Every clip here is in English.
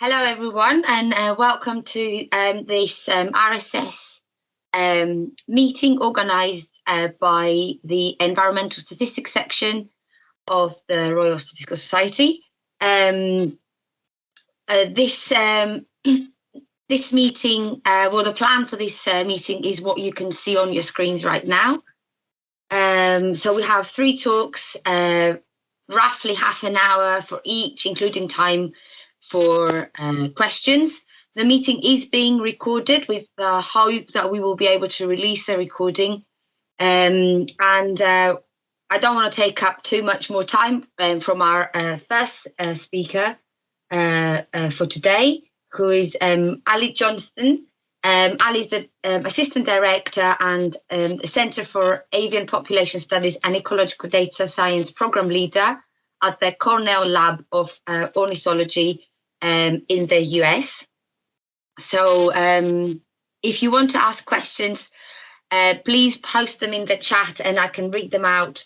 Hello, everyone, and welcome to this RSS meeting organised by the Environmental Statistics section of the Royal Statistical Society. This meeting, the plan for this meeting is what you can see on your screens right now. So we have 3 talks, roughly half an hour for each, including time for questions. The meeting is being recorded with the hope that we will be able to release the recording. I don't want to take up too much more time from our first speaker for today, who is Ali Johnston. Ali is the Assistant Director and the Centre for Avian Population Studies and Ecological Data Science Programme Leader at the Cornell Lab of Ornithology in the US. So if you want to ask questions, please post them in the chat and I can read them out,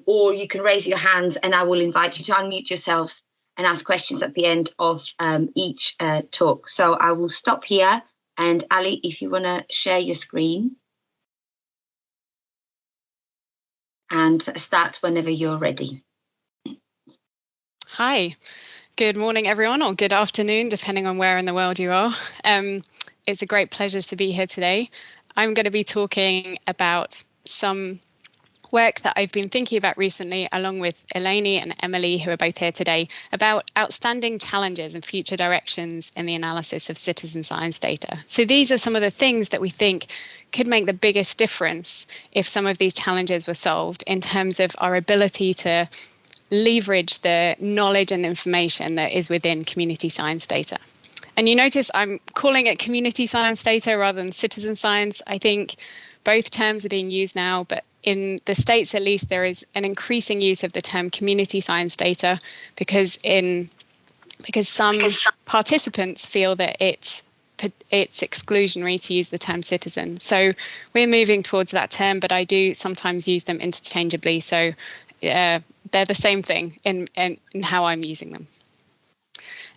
or you can raise your hands and I will invite you to unmute yourselves and ask questions at the end of each talk. So I will stop here, and Ali, if you want to share your screen and start whenever you're ready. Hi. Good morning, everyone, or good afternoon, depending on where in the world you are. It's a great pleasure to be here today. I'm going to be talking about some work that I've been thinking about recently, along with Eleni and Emily, who are both here today, about outstanding challenges and future directions in the analysis of citizen science data. So these are some of the things that we think could make the biggest difference if some of these challenges were solved in terms of our ability to leverage the knowledge and information that is within community science data. And you notice I'm calling it community science data rather than citizen science. I think both terms are being used now, but in the States, at least, there is an increasing use of the term community science data because some participants feel that it's exclusionary to use the term citizen. So we're moving towards that term, but I do sometimes use them interchangeably. So they're the same thing in how I'm using them.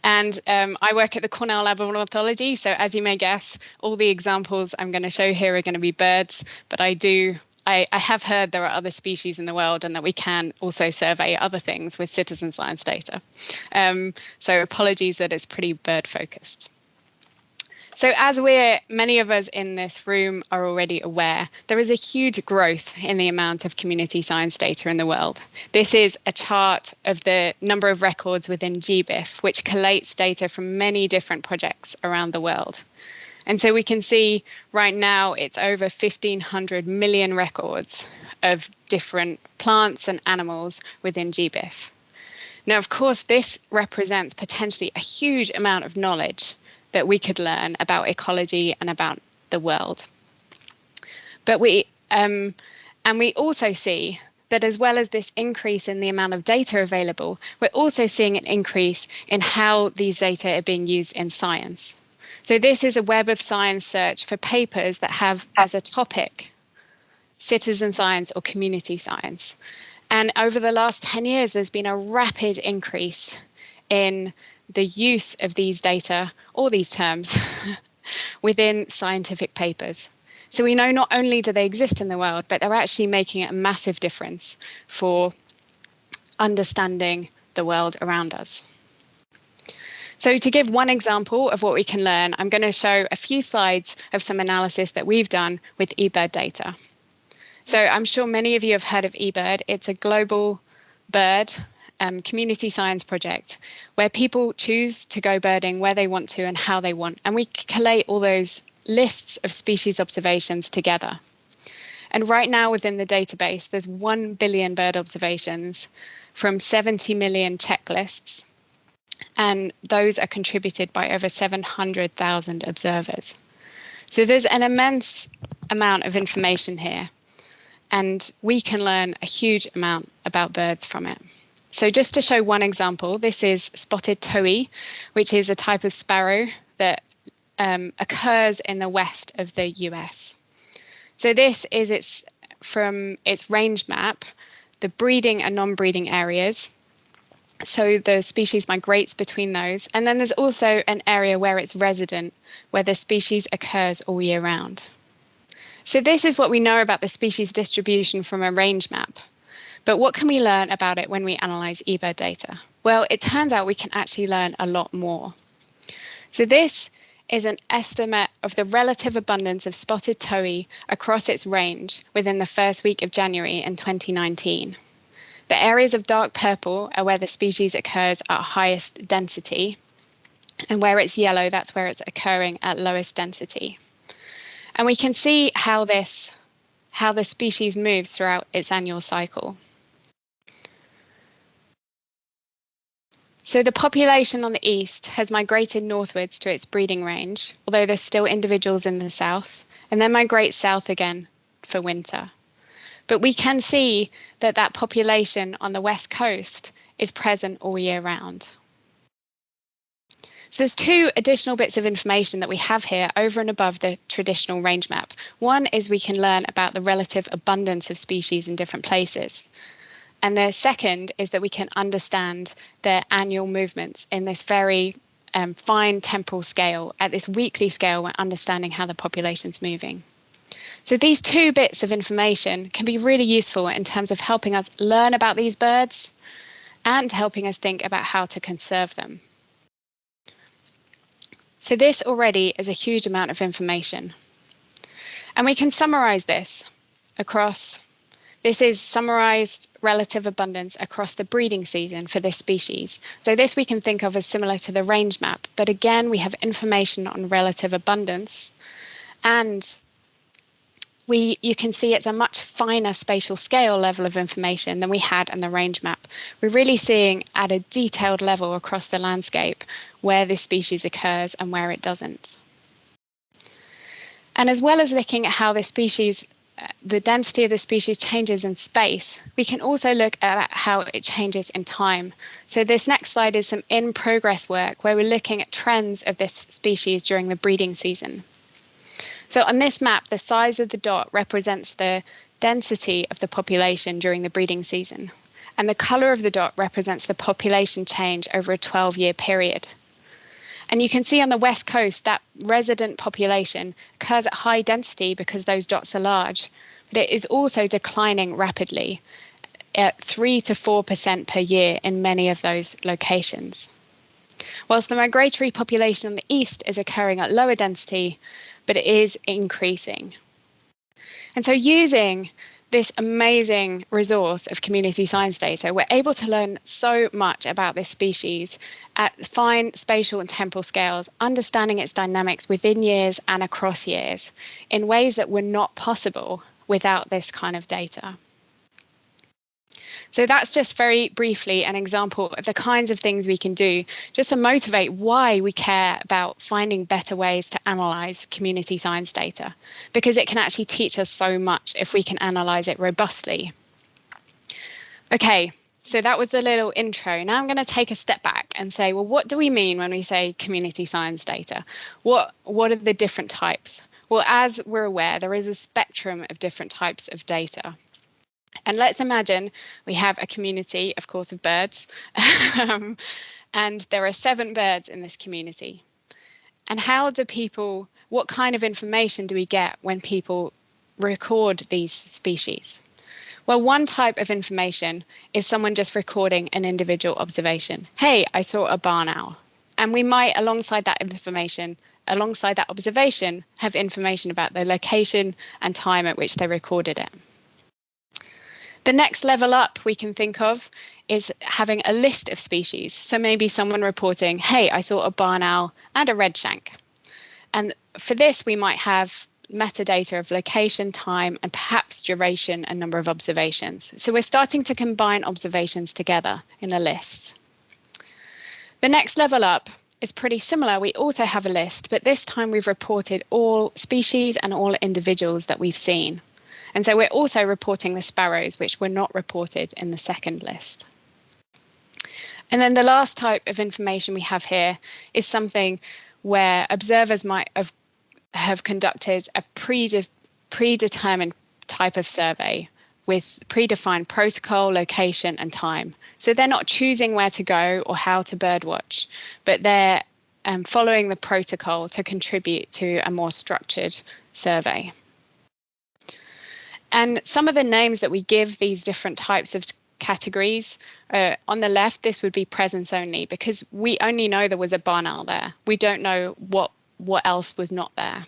And I work at the Cornell Lab of Ornithology. So as you may guess, all the examples I'm going to show here are going to be birds, but I have heard there are other species in the world and that we can also survey other things with citizen science data. So apologies that it's pretty bird focused. So as many of us in this room are already aware, there is a huge growth in the amount of community science data in the world. This is a chart of the number of records within GBIF, which collates data from many different projects around the world. And so we can see right now it's over 1,500 million records of different plants and animals within GBIF. Now, of course, this represents potentially a huge amount of knowledge that we could learn about ecology and about the world. But we also see that as well as this increase in the amount of data available, we're also seeing an increase in how these data are being used in science. So this is a Web of Science search for papers that have as a topic citizen science or community science. And over the last 10 years, there's been a rapid increase in the use of these data or these terms within scientific papers. So we know not only do they exist in the world, but they're actually making a massive difference for understanding the world around us. So to give one example of what we can learn, I'm going to show a few slides of some analysis that we've done with eBird data. So I'm sure many of you have heard of eBird. It's a global bird community science project where people choose to go birding where they want to and how they want. And we collate all those lists of species observations together. And right now within the database, there's 1 billion bird observations from 70 million checklists. And those are contributed by over 700,000 observers. So there's an immense amount of information here. And we can learn a huge amount about birds from it. So just to show one example, this is spotted towhee, which is a type of sparrow that occurs in the west of the US. So this is from its range map, the breeding and non-breeding areas. So the species migrates between those. And then there's also an area where it's resident, where the species occurs all year round. So this is what we know about the species distribution from a range map. But what can we learn about it when we analyse eBird data? Well, it turns out we can actually learn a lot more. So this is an estimate of the relative abundance of spotted towhee across its range within the first week of January in 2019. The areas of dark purple are where the species occurs at highest density, and where it's yellow, that's where it's occurring at lowest density. And we can see how the species moves throughout its annual cycle. So the population on the east has migrated northwards to its breeding range, although there's still individuals in the south, and then migrate south again for winter. But we can see that that population on the west coast is present all year round. So there's two additional bits of information that we have here over and above the traditional range map. One is we can learn about the relative abundance of species in different places. And the second is that we can understand their annual movements in this very fine temporal scale. At this weekly scale, we're understanding how the population's moving. So these two bits of information can be really useful in terms of helping us learn about these birds and helping us think about how to conserve them. So this already is a huge amount of information. And we can summarize this across, this is summarized relative abundance across the breeding season for this species. So this we can think of as similar to the range map, but again, we have information on relative abundance, and you can see it's a much finer spatial scale level of information than we had in the range map. We're really seeing at a detailed level across the landscape where this species occurs and where it doesn't. And as well as looking at how the density of the species changes in space, we can also look at how it changes in time. So this next slide is some in-progress work where we're looking at trends of this species during the breeding season. So on this map, the size of the dot represents the density of the population during the breeding season, and the colour of the dot represents the population change over a 12-year period. And you can see on the west coast that resident population occurs at high density because those dots are large, but it is also declining rapidly at 3 to 4% per year in many of those locations. Whilst the migratory population on the east is occurring at lower density, but it is increasing. And so using this amazing resource of community science data, we're able to learn so much about this species at fine spatial and temporal scales, understanding its dynamics within years and across years in ways that were not possible without this kind of data. So that's just very briefly an example of the kinds of things we can do just to motivate why we care about finding better ways to analyse community science data, because it can actually teach us so much if we can analyse it robustly. Okay, so that was the little intro. Now I'm going to take a step back and say, well, what do we mean when we say community science data? What are the different types? Well, as we're aware, there is a spectrum of different types of data. And let's imagine we have a community, of course, of birds, and there are 7 birds in this community. And what kind of information do we get when people record these species? Well, one type of information is someone just recording an individual observation. Hey, I saw a barn owl. And we might, alongside that observation, have information about the location and time at which they recorded it. The next level up we can think of is having a list of species. So maybe someone reporting, hey, I saw a barn owl and a redshank. And for this, we might have metadata of location, time, and perhaps duration and number of observations. So we're starting to combine observations together in a list. The next level up is pretty similar. We also have a list, but this time we've reported all species and all individuals that we've seen. And so we're also reporting the sparrows, which were not reported in the second list. And then the last type of information we have here is something where observers might have conducted a predetermined type of survey with predefined protocol, location, and time. So they're not choosing where to go or how to birdwatch, but they're following the protocol to contribute to a more structured survey. And some of the names that we give these different types of categories, on the left, this would be presence only, because we only know there was a barn owl there. We don't know what else was not there.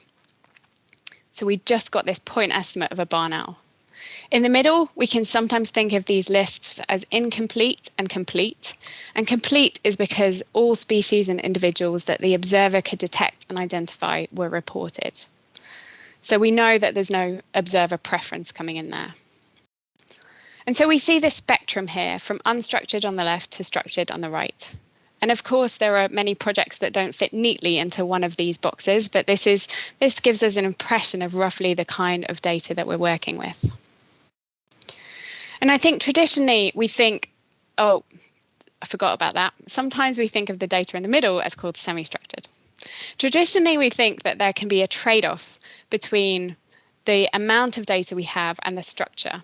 So we just got this point estimate of a barn owl. In the middle, we can sometimes think of these lists as incomplete and complete. And complete is because all species and individuals that the observer could detect and identify were reported. So we know that there's no observer preference coming in there. And so we see this spectrum here from unstructured on the left to structured on the right. And of course, there are many projects that don't fit neatly into one of these boxes, but this gives us an impression of roughly the kind of data that we're working with. And I think traditionally we think, oh, I forgot about that. Sometimes we think of the data in the middle as called semi-structured. Traditionally, we think that there can be a trade-off between the amount of data we have and the structure.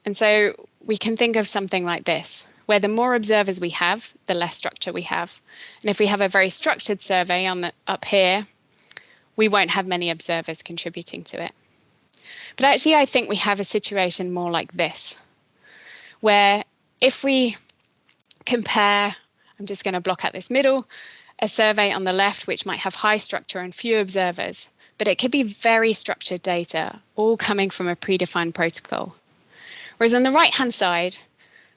And so we can think of something like this, where the more observers we have, the less structure we have. And if we have a very structured survey up here, we won't have many observers contributing to it. But actually, I think we have a situation more like this, where if we compare, I'm just going to block out this middle, a survey on the left, which might have high structure and few observers, but it could be very structured data, all coming from a predefined protocol. Whereas on the right-hand side,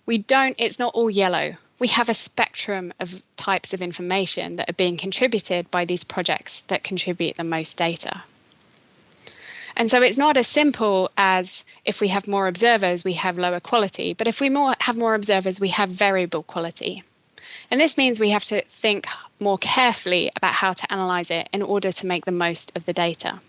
it's not all yellow. We have a spectrum of types of information that are being contributed by these projects that contribute the most data. And so it's not as simple as if we have more observers, we have lower quality, but if we have more observers, we have variable quality. And this means we have to think more carefully about how to analyze it in order to make the most of the data.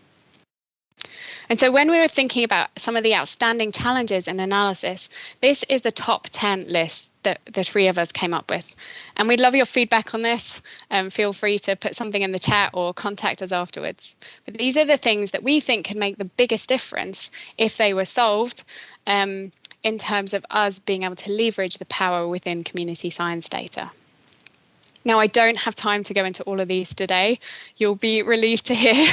And so when we were thinking about some of the outstanding challenges in analysis, this is the top 10 list that the three of us came up with. And we'd love your feedback on this. Feel free to put something in the chat or contact us afterwards. But these are the things that we think could make the biggest difference if they were solved in terms of us being able to leverage the power within community science data. Now, I don't have time to go into all of these today. You'll be relieved to hear.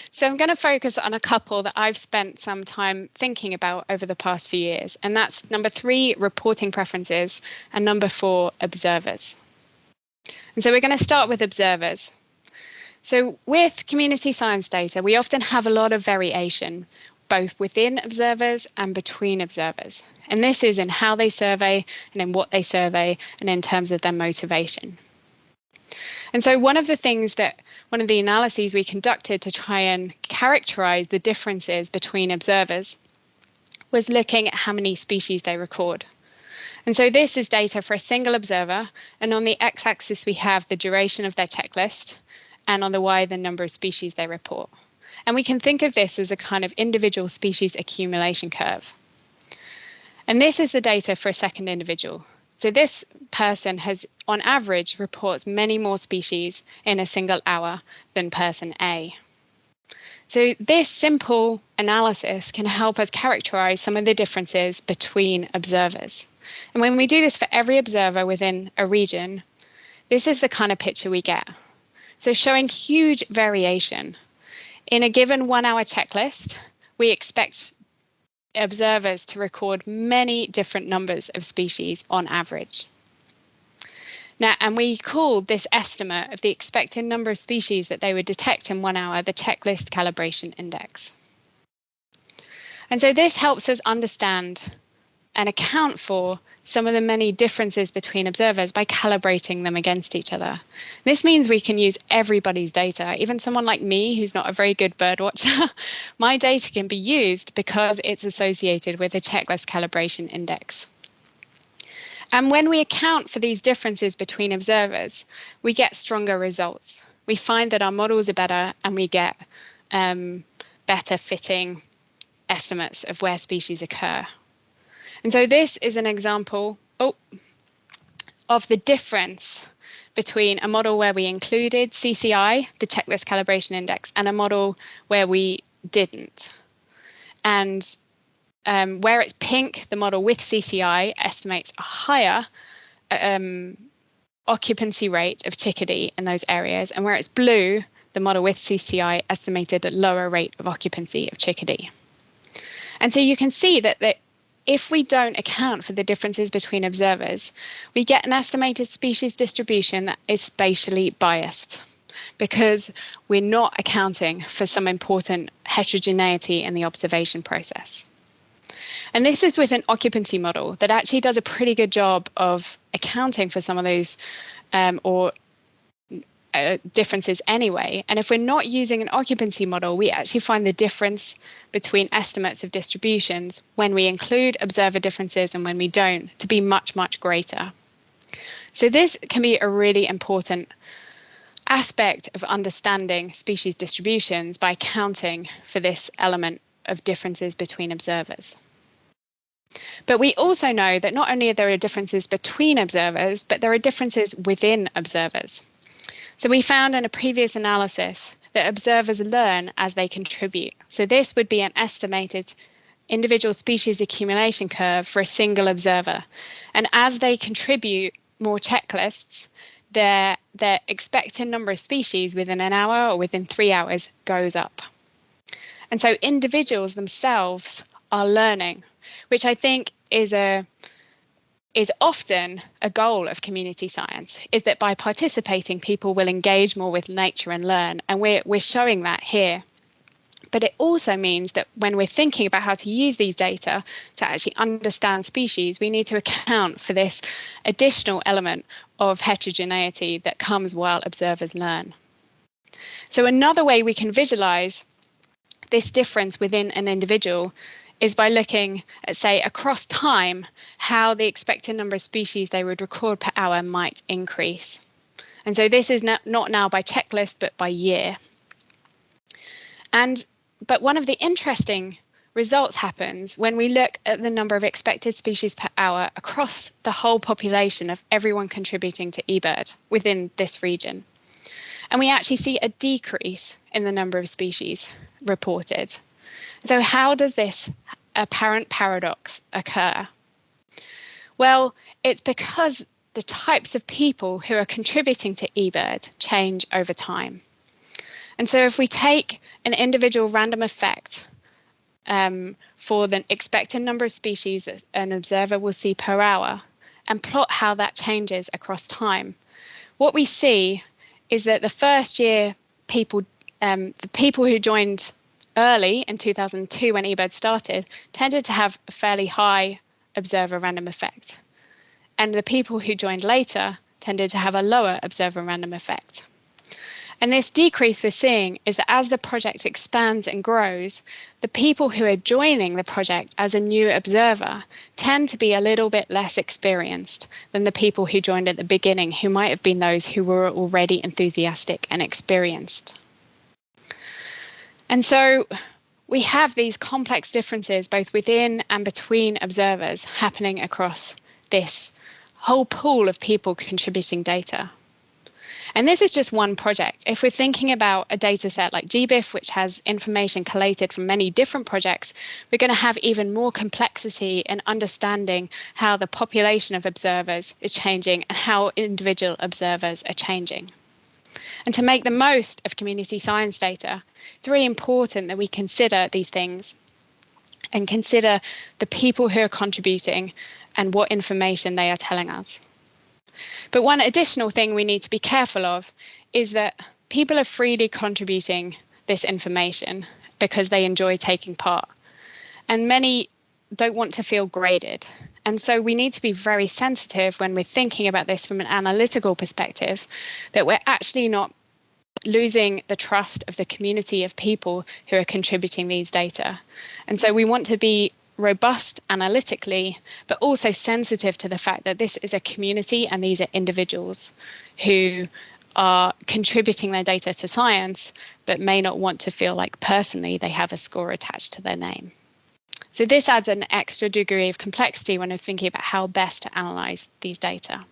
So I'm going to focus on a couple that I've spent some time thinking about over the past few years. And that's number 3, reporting preferences, and number 4, observers. And so we're going to start with observers. So with community science data, we often have a lot of variation, both within observers and between observers. And this is in how they survey and in what they survey and in terms of their motivation. And so one of the analyses we conducted to try and characterize the differences between observers was looking at how many species they record. And so this is data for a single observer, and on the x-axis we have the duration of their checklist, and on the y the number of species they report. And we can think of this as a kind of individual species accumulation curve. And this is the data for a second individual. So this person on average, reports many more species in a single hour than person A. So this simple analysis can help us characterize some of the differences between observers. And when we do this for every observer within a region, this is the kind of picture we get. So showing huge variation. In a given 1-hour checklist, we expect observers to record many different numbers of species on average. Now, and we called this estimate of the expected number of species that they would detect in 1 hour the checklist calibration index. And so this helps us understand and account for some of the many differences between observers by calibrating them against each other. This means we can use everybody's data, even someone like me who's not a very good bird watcher. My data can be used because it's associated with a checklist calibration index. And when we account for these differences between observers, we get stronger results. We find that our models are better and we get better fitting estimates of where species occur. And so this is an example of the difference between a model where we included CCI, the checklist calibration index, and a model where we didn't. And where it's pink, the model with CCI estimates a higher occupancy rate of chickadee in those areas, and where it's blue, the model with CCI estimated a lower rate of occupancy of chickadee. And so you can see that if we don't account for the differences between observers, we get an estimated species distribution that is spatially biased, because we're not accounting for some important heterogeneity in the observation process. And this is with an occupancy model that actually does a pretty good job of accounting for some of those differences anyway. And if we're not using an occupancy model, we actually find the difference between estimates of distributions when we include observer differences and when we don't to be much, much greater. So this can be a really important aspect of understanding species distributions by accounting for this element of differences between observers. But we also know that not only are there differences between observers, but there are differences within observers. So we found in a previous analysis that observers learn as they contribute. So this would be an estimated individual species accumulation curve for a single observer. And as they contribute more checklists, their expected number of species within an hour or within 3 hours goes up. And so individuals themselves are learning, which I think is often a goal of community science, is that by participating, people will engage more with nature and learn. And we're showing that here. But it also means that when we're thinking about how to use these data to actually understand species, we need to account for this additional element of heterogeneity that comes while observers learn. So another way we can visualize this difference within an individual is by looking at, say, across time, how the expected number of species they would record per hour might increase. And so this is not now by checklist, but by year. But one of the interesting results happens when we look at the number of expected species per hour across the whole population of everyone contributing to eBird within this region. And we actually see a decrease in the number of species reported. So how does this apparent paradox occur? Well, it's because the types of people who are contributing to eBird change over time. And so if we take an individual random effect for the expected number of species that an observer will see per hour and plot how that changes across time, what we see is that the first year the people who joined early in 2002 when eBird started tended to have a fairly high observer random effect. And the people who joined later tended to have a lower observer random effect. And this decrease we're seeing is that as the project expands and grows, the people who are joining the project as a new observer tend to be a little bit less experienced than the people who joined at the beginning, who might have been those who were already enthusiastic and experienced. And so we have these complex differences both within and between observers happening across this whole pool of people contributing data. And this is just one project. If we're thinking about a data set like GBIF, which has information collated from many different projects, we're going to have even more complexity in understanding how the population of observers is changing and how individual observers are changing. And to make the most of community science data, it's really important that we consider these things and consider the people who are contributing and what information they are telling us. But one additional thing we need to be careful of is that people are freely contributing this information because they enjoy taking part. And many don't want to feel graded. And so we need to be very sensitive when we're thinking about this from an analytical perspective, that we're actually not losing the trust of the community of people who are contributing these data. And so we want to be robust analytically, but also sensitive to the fact that this is a community and these are individuals who are contributing their data to science, but may not want to feel like personally they have a score attached to their name. So this adds an extra degree of complexity when I'm thinking about how best to analyze these data.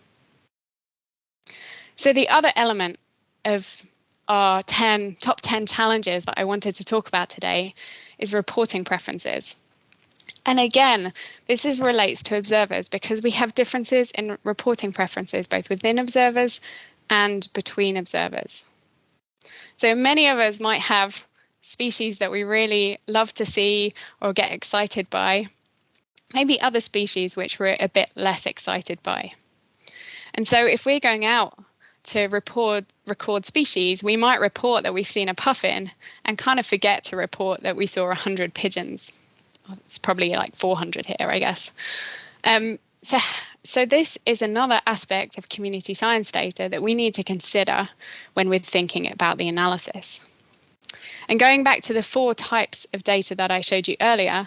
So the other element of our top 10 challenges that I wanted to talk about today is reporting preferences. And again, this relates to observers because we have differences in reporting preferences both within observers and between observers. So many of us might have species that we really love to see or get excited by, maybe other species which we're a bit less excited by. And so if we're going out to record species, we might report that we've seen a puffin and kind of forget to report that we saw 100 pigeons. It's probably like 400 here, I guess. So this is another aspect of community science data that we need to consider when we're thinking about the analysis. And going back to the 4 types of data that I showed you earlier,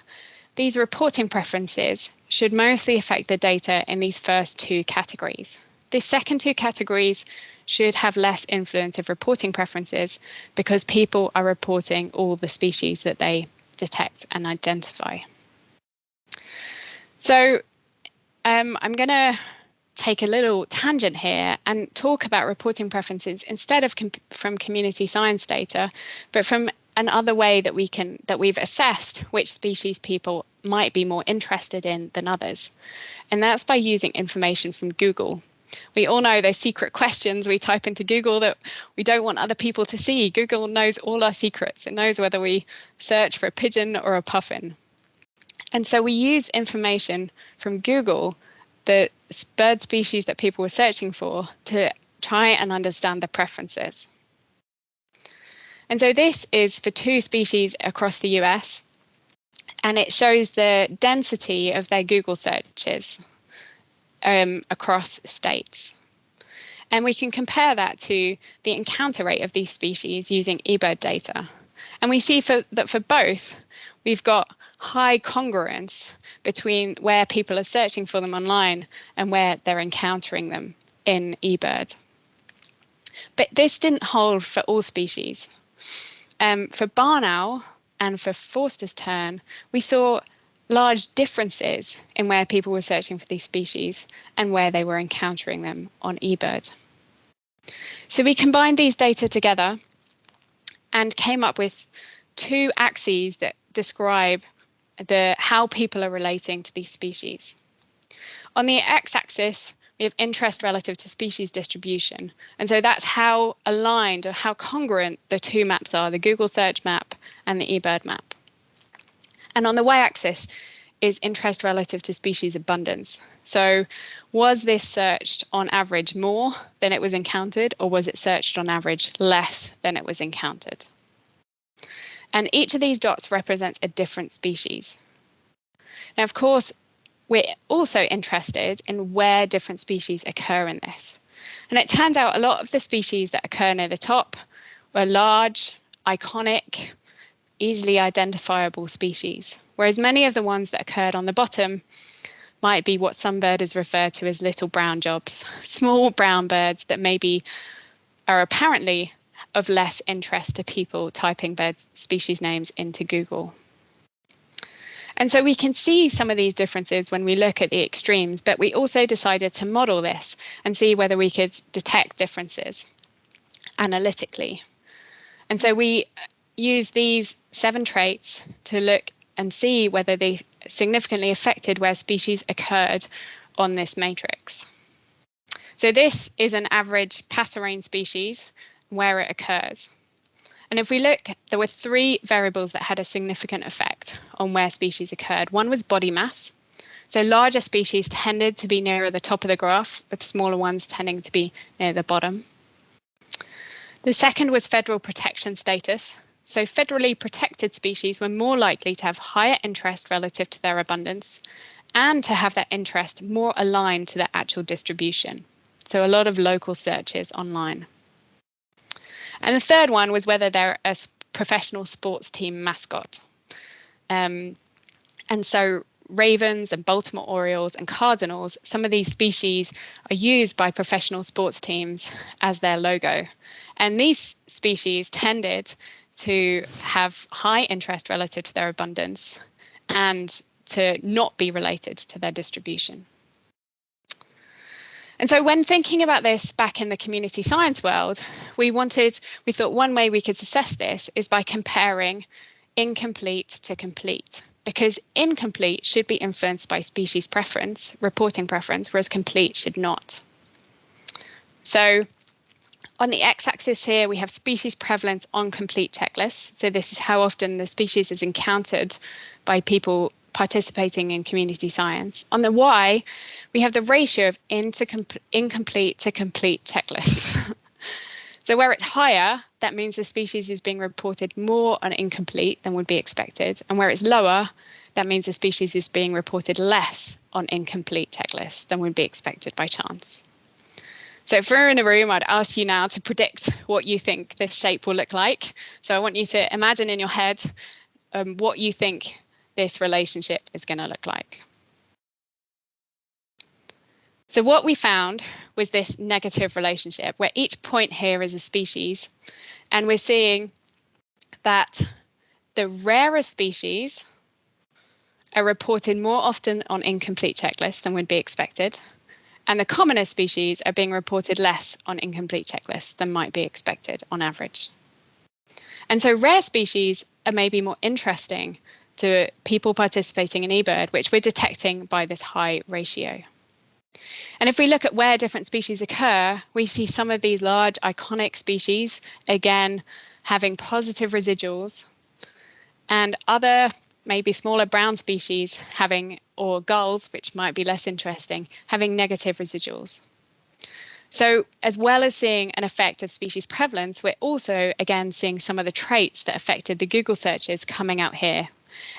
these reporting preferences should mostly affect the data in these first 2 categories. The second 2 categories should have less influence of reporting preferences because people are reporting all the species that they detect and identify. So I'm going to take a little tangent here and talk about reporting preferences instead of from community science data, but from another way that we've assessed which species people might be more interested in than others. And that's by using information from Google. We all know those secret questions we type into Google that we don't want other people to see. Google knows all our secrets. It knows whether we search for a pigeon or a puffin. And so we use information from Google, the bird species that people were searching for, to try and understand the preferences. And so this is for 2 species across the US, and it shows the density of their Google searches across states. And we can compare that to the encounter rate of these species using eBird data. And we see that for both, we've got high congruence between where people are searching for them online and where they're encountering them in eBird. But this didn't hold for all species. For barn owl and for Forster's tern, we saw large differences in where people were searching for these species and where they were encountering them on eBird. So we combined these data together and came up with 2 axes that describe how people are relating to these species. On the x-axis, we have interest relative to species distribution. And so that's how aligned or how congruent the 2 maps are, the Google search map and the eBird map. And on the y-axis is interest relative to species abundance. So was this searched on average more than it was encountered, or was it searched on average less than it was encountered? And each of these dots represents a different species. Now, of course, we're also interested in where different species occur in this. And it turns out a lot of the species that occur near the top were large, iconic, easily identifiable species, whereas many of the ones that occurred on the bottom might be what some birders refer to as little brown jobs, small brown birds that maybe are apparently of less interest to people typing bird species names into Google. And so we can see some of these differences when we look at the extremes, but we also decided to model this and see whether we could detect differences analytically. And so we use these 7 traits to look and see whether they significantly affected where species occurred on this matrix. So this is an average passerine species where it occurs. And if we look, there were 3 variables that had a significant effect on where species occurred. One was body mass. So larger species tended to be nearer the top of the graph, with smaller ones tending to be near the bottom. The second was federal protection status. So federally protected species were more likely to have higher interest relative to their abundance and to have that interest more aligned to their actual distribution. So a lot of local searches online. And the third one was whether they're a professional sports team mascot. And so ravens and Baltimore Orioles and cardinals, some of these species are used by professional sports teams as their logo. And these species tended to have high interest relative to their abundance and to not be related to their distribution. And so when thinking about this back in the community science world, we thought one way we could assess this is by comparing incomplete to complete. because incomplete should be influenced by species preference, reporting preference, whereas complete should not. So on the x-axis here, we have species prevalence on complete checklists. So this is how often the species is encountered by people participating in community science. On the y, we have the ratio of incomplete to complete checklists. So where it's higher, that means the species is being reported more on incomplete than would be expected. And where it's lower, that means the species is being reported less on incomplete checklists than would be expected by chance. So if we're in a room, I'd ask you now to predict what you think this shape will look like. So I want you to imagine in your head what you think this relationship is going to look like. So what we found was this negative relationship where each point here is a species, and we're seeing that the rarer species are reported more often on incomplete checklists than would be expected, and the commoner species are being reported less on incomplete checklists than might be expected on average. And so rare species are maybe more interesting to people participating in eBird, which we're detecting by this high ratio. And if we look at where different species occur, we see some of these large iconic species, again, having positive residuals, and other maybe smaller brown species having, or gulls, which might be less interesting, having negative residuals. So as well as seeing an effect of species prevalence, we're also, again, seeing some of the traits that affected the Google searches coming out here.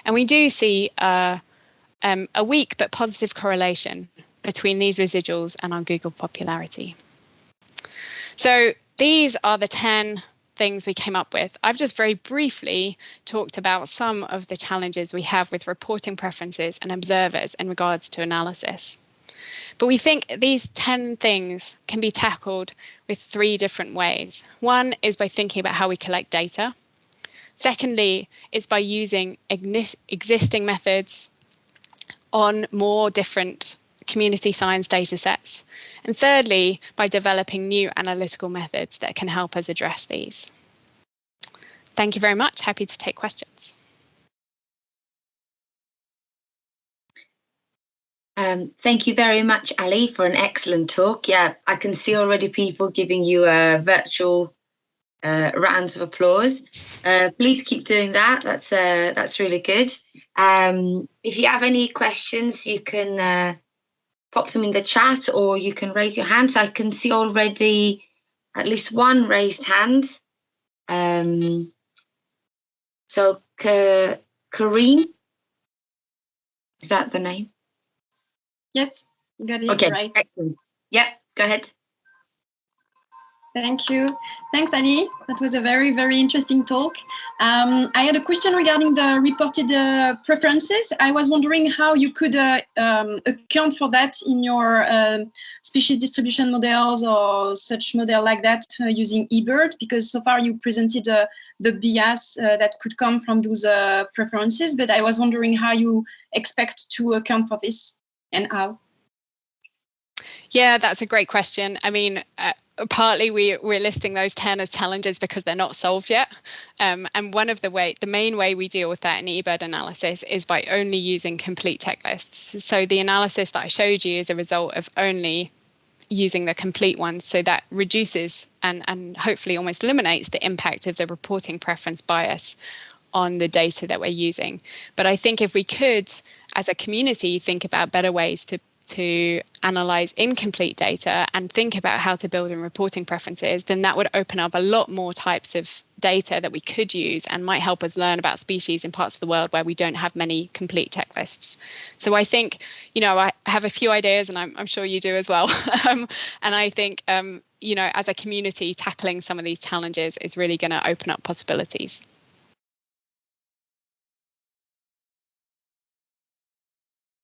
And we do see a weak but positive correlation between these residuals and our Google popularity. So these are the 10 things we came up with. I've just very briefly talked about some of the challenges we have with reporting preferences and observers in regards to analysis. But we think these 10 things can be tackled with 3 different ways. One is by thinking about how we collect data. Secondly, is by using existing methods on more different community science datasets. And thirdly, by developing new analytical methods that can help us address these. Thank you very much. Happy to take questions. Thank you very much, Ali, for an excellent talk. Yeah, I can see already people giving you a virtual rounds of applause. Please keep doing that. That's really good. If you have any questions, you can pop them in the chat, or you can raise your hand. So I can see already at least one raised hand. So Karine, is that the name? Yes, got it. Okay, right. Excellent. Yep, go ahead. Thank you. Thanks, Ali. That was a very, very interesting talk. I had a question regarding the reported preferences. I was wondering how you could account for that in your species distribution models or such model like that using eBird, because so far you presented the bias that could come from those preferences, but I was wondering how you expect to account for this and how. Yeah, that's a great question. I mean, partly we're listing those 10 as challenges because they're not solved yet. And the main way we deal with that in eBird analysis is by only using complete checklists. So the analysis that I showed you is a result of only using the complete ones. So that reduces and hopefully almost eliminates the impact of the reporting preference bias on the data that we're using. But I think if we could, as a community, think about better ways to analyze incomplete data and think about how to build in reporting preferences, then that would open up a lot more types of data that we could use and might help us learn about species in parts of the world where we don't have many complete checklists. So I think, I have a few ideas, and I'm sure you do as well. And I think, as a community, tackling some of these challenges is really going to open up possibilities.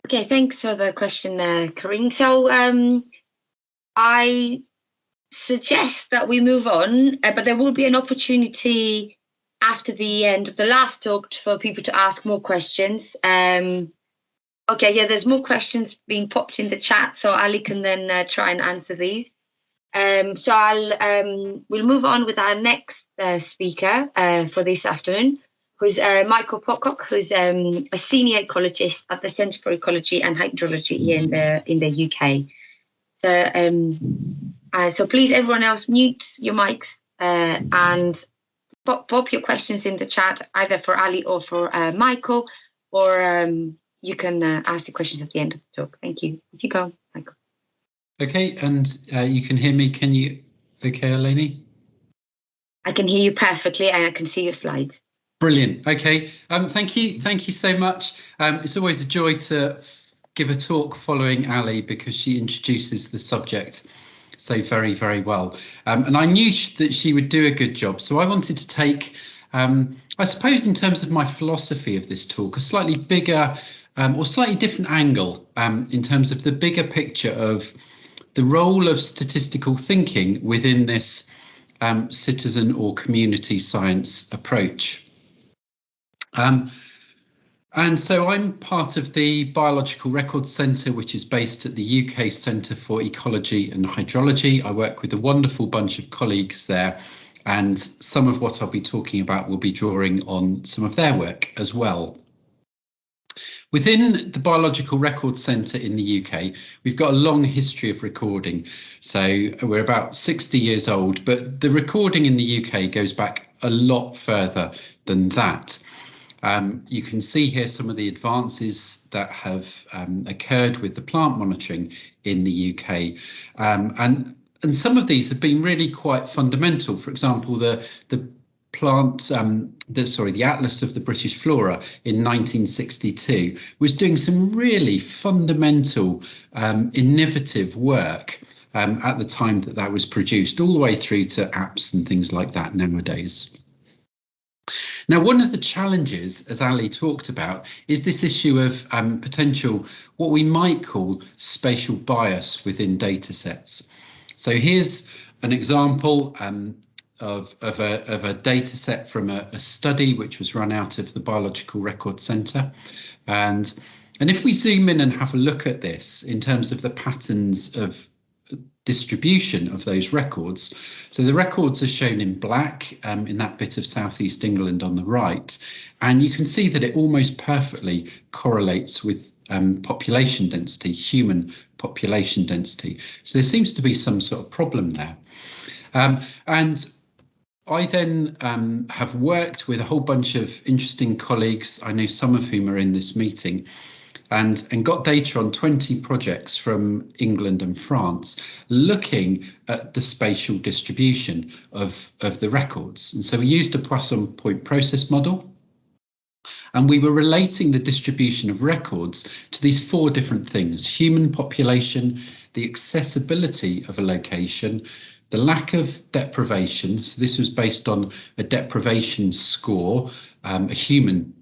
Okay, thanks for the question there, Karine. So I suggest that we move on, but there will be an opportunity after the end of the last talk for people to ask more questions. Okay, yeah, there's more questions being popped in the chat, so Ali can then try and answer these. So we'll move on with our next speaker for this afternoon, who's Michael Pocock, who's a senior ecologist at the Centre for Ecology and Hydrology here in the UK. So please, everyone else, mute your mics and pop your questions in the chat, either for Ali or for Michael, or you can ask the questions at the end of the talk. Thank you. If you go, Michael. Okay, and you can hear me, can you? Okay, Eleni? I can hear you perfectly and I can see your slides. Brilliant. Okay, thank you so much. It's always a joy to give a talk following Ali because she introduces the subject so very, very well. And I knew that she would do a good job. So I wanted to take, I suppose in terms of my philosophy of this talk, a slightly bigger or slightly different angle in terms of the bigger picture of the role of statistical thinking within this citizen or community science approach. And so I'm part of the Biological Records Centre, which is based at the UK Centre for Ecology and Hydrology. I work with a wonderful bunch of colleagues there, and some of what I'll be talking about will be drawing on some of their work as well. Within the Biological Records Centre in the UK, we've got a long history of recording. So we're about 60 years old, but the recording in the UK goes back a lot further than that. You can see here some of the advances that have occurred with the plant monitoring in the UK. And some of these have been really quite fundamental. For example, the Atlas of the British Flora in 1962 was doing some really fundamental, innovative work at the time that was produced, all the way through to apps and things like that nowadays. Now, one of the challenges, as Ali talked about, is this issue of potential, what we might call spatial bias within data sets. So here's an example of a data set from a study which was run out of the Biological Records Centre. And if we zoom in and have a look at this in terms of the patterns of distribution of those records. So the records are shown in black in that bit of southeast England on the right, and you can see that it almost perfectly correlates with population density, human population density. So there seems to be some sort of problem there. And I then have worked with a whole bunch of interesting colleagues, I know some of whom are in this meeting, and got data on 20 projects from England and France looking at the spatial distribution of the records. And so we used a Poisson point process model, and we were relating the distribution of records to these four different things: human population, the accessibility of a location, the lack of deprivation. So this was based on a deprivation score, a human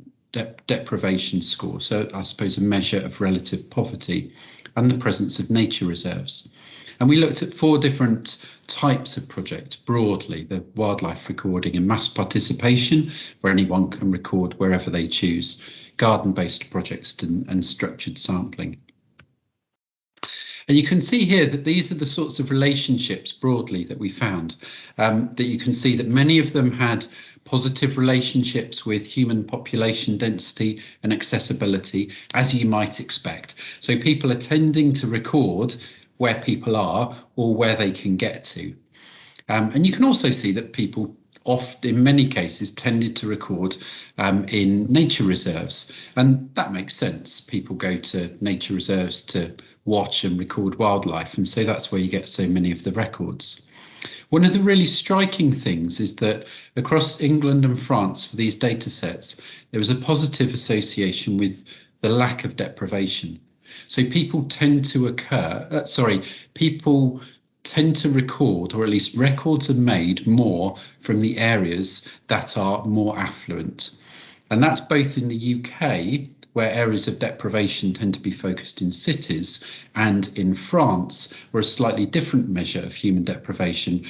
deprivation score, so I suppose a measure of relative poverty, and the presence of nature reserves. And we looked at four different types of project broadly: the wildlife recording and mass participation, where anyone can record wherever they choose, garden-based projects and structured sampling. And you can see here that these are the sorts of relationships broadly that we found, that you can see that many of them had positive relationships with human population density and accessibility, as you might expect. So people are tending to record where people are or where they can get to. And you can also see that people often, in many cases, tended to record in nature reserves. And that makes sense. People go to nature reserves to watch and record wildlife. And so that's where you get so many of the records. One of the really striking things is that across England and France for these data sets, there was a positive association with the lack of deprivation. So people tend to record, or at least records are made more from the areas that are more affluent. And that's both in the UK, where areas of deprivation tend to be focused in cities, and in France, where a slightly different measure of human deprivation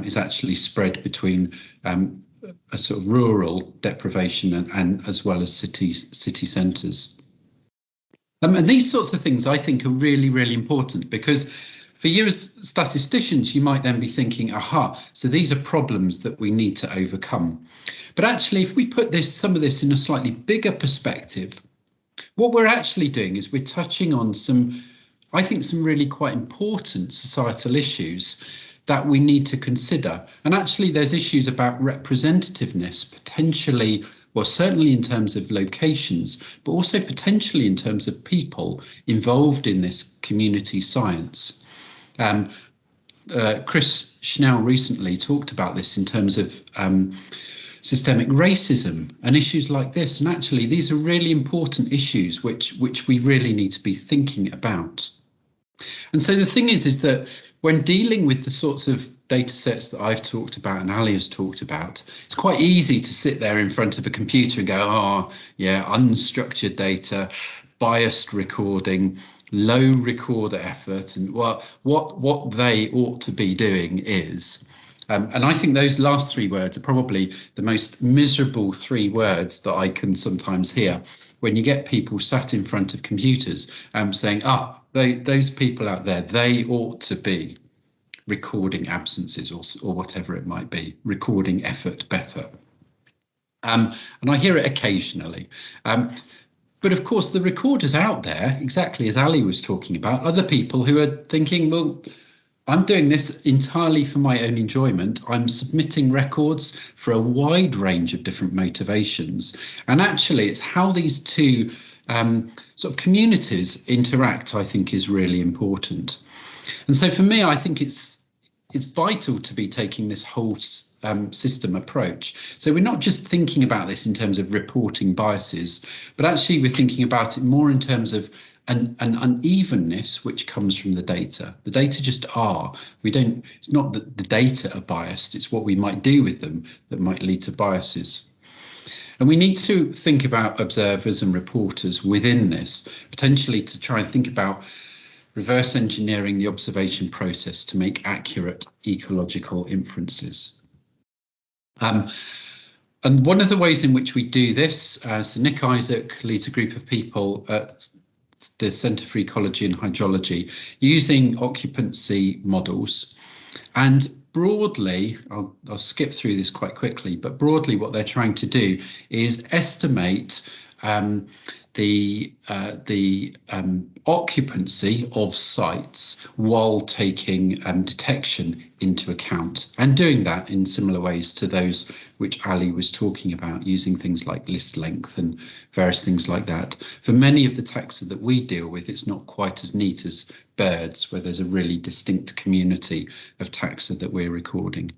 is actually spread between a sort of rural deprivation and as well as city centres. And these sorts of things I think are really, really important, because For you as statisticians, you might then be thinking, aha, so these are problems that we need to overcome. But actually, if we put some of this in a slightly bigger perspective, what we're actually doing is we're touching on I think some really quite important societal issues that we need to consider. And actually, there's issues about representativeness, potentially, well, certainly in terms of locations, but also potentially in terms of people involved in this community science. Chris Schnell recently talked about this in terms of systemic racism and issues like this. And actually, these are really important issues which we really need to be thinking about. And so the thing is that when dealing with the sorts of data sets that I've talked about and Ali has talked about, it's quite easy to sit there in front of a computer and go, oh, yeah, unstructured data, biased recording, low recorder effort, and what they ought to be doing is. And I think those last three words are probably the most miserable three words that I can sometimes hear when you get people sat in front of computers saying, those people out there, they ought to be recording absences or whatever it might be, recording effort better. And I hear it occasionally. But of course, the recorders out there, exactly as Ali was talking about, other people who are thinking, well, I'm doing this entirely for my own enjoyment. I'm submitting records for a wide range of different motivations. And actually, it's how these two sort of communities interact, I think, is really important. And so for me, I think it's vital to be taking this whole system approach. So we're not just thinking about this in terms of reporting biases, but actually we're thinking about it more in terms of an unevenness which comes from the data. The data just are. It's not that the data are biased, it's what we might do with them that might lead to biases. And we need to think about observers and reporters within this, potentially to try and think about reverse engineering the observation process to make accurate ecological inferences. And one of the ways in which we do this, so Nick Isaac leads a group of people at the Centre for Ecology and Hydrology using occupancy models. And broadly, I'll skip through this quite quickly, but broadly what they're trying to do is estimate the occupancy of sites while taking detection into account, and doing that in similar ways to those which Ali was talking about, using things like list length and various things like that. For many of the taxa that we deal with, it's not quite as neat as birds, where there's a really distinct community of taxa that we're recording.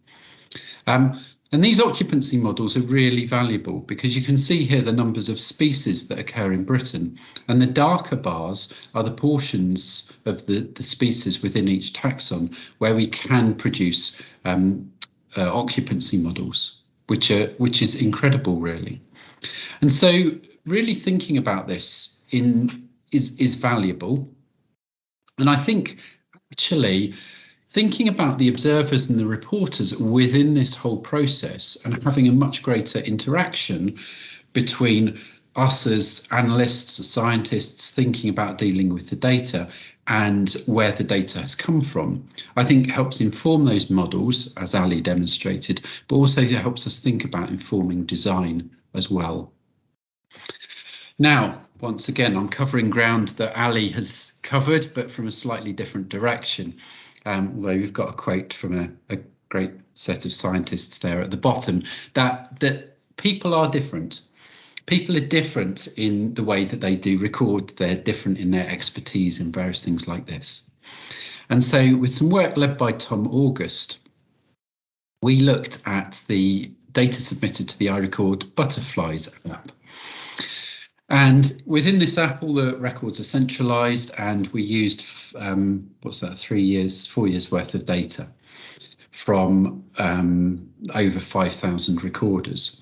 And these occupancy models are really valuable because you can see here the numbers of species that occur in Britain, and the darker bars are the portions of the species within each taxon where we can produce occupancy models, which is incredible, really. And so really thinking about this is valuable. And I think actually thinking about the observers and the reporters within this whole process and having a much greater interaction between us as analysts, as scientists, thinking about dealing with the data and where the data has come from, I think helps inform those models, as Ali demonstrated, but also it helps us think about informing design as well. Now, once again, I'm covering ground that Ali has covered, but from a slightly different direction. Although we've got a quote from a great set of scientists there at the bottom, that people are different. People are different in the way that they do record. They're different in their expertise and various things like this. And so with some work led by Tom August, we looked at the data submitted to the iRecord Butterflies app. And within this app, all the records are centralized, and we used, 4 years worth of data from over 5,000 recorders.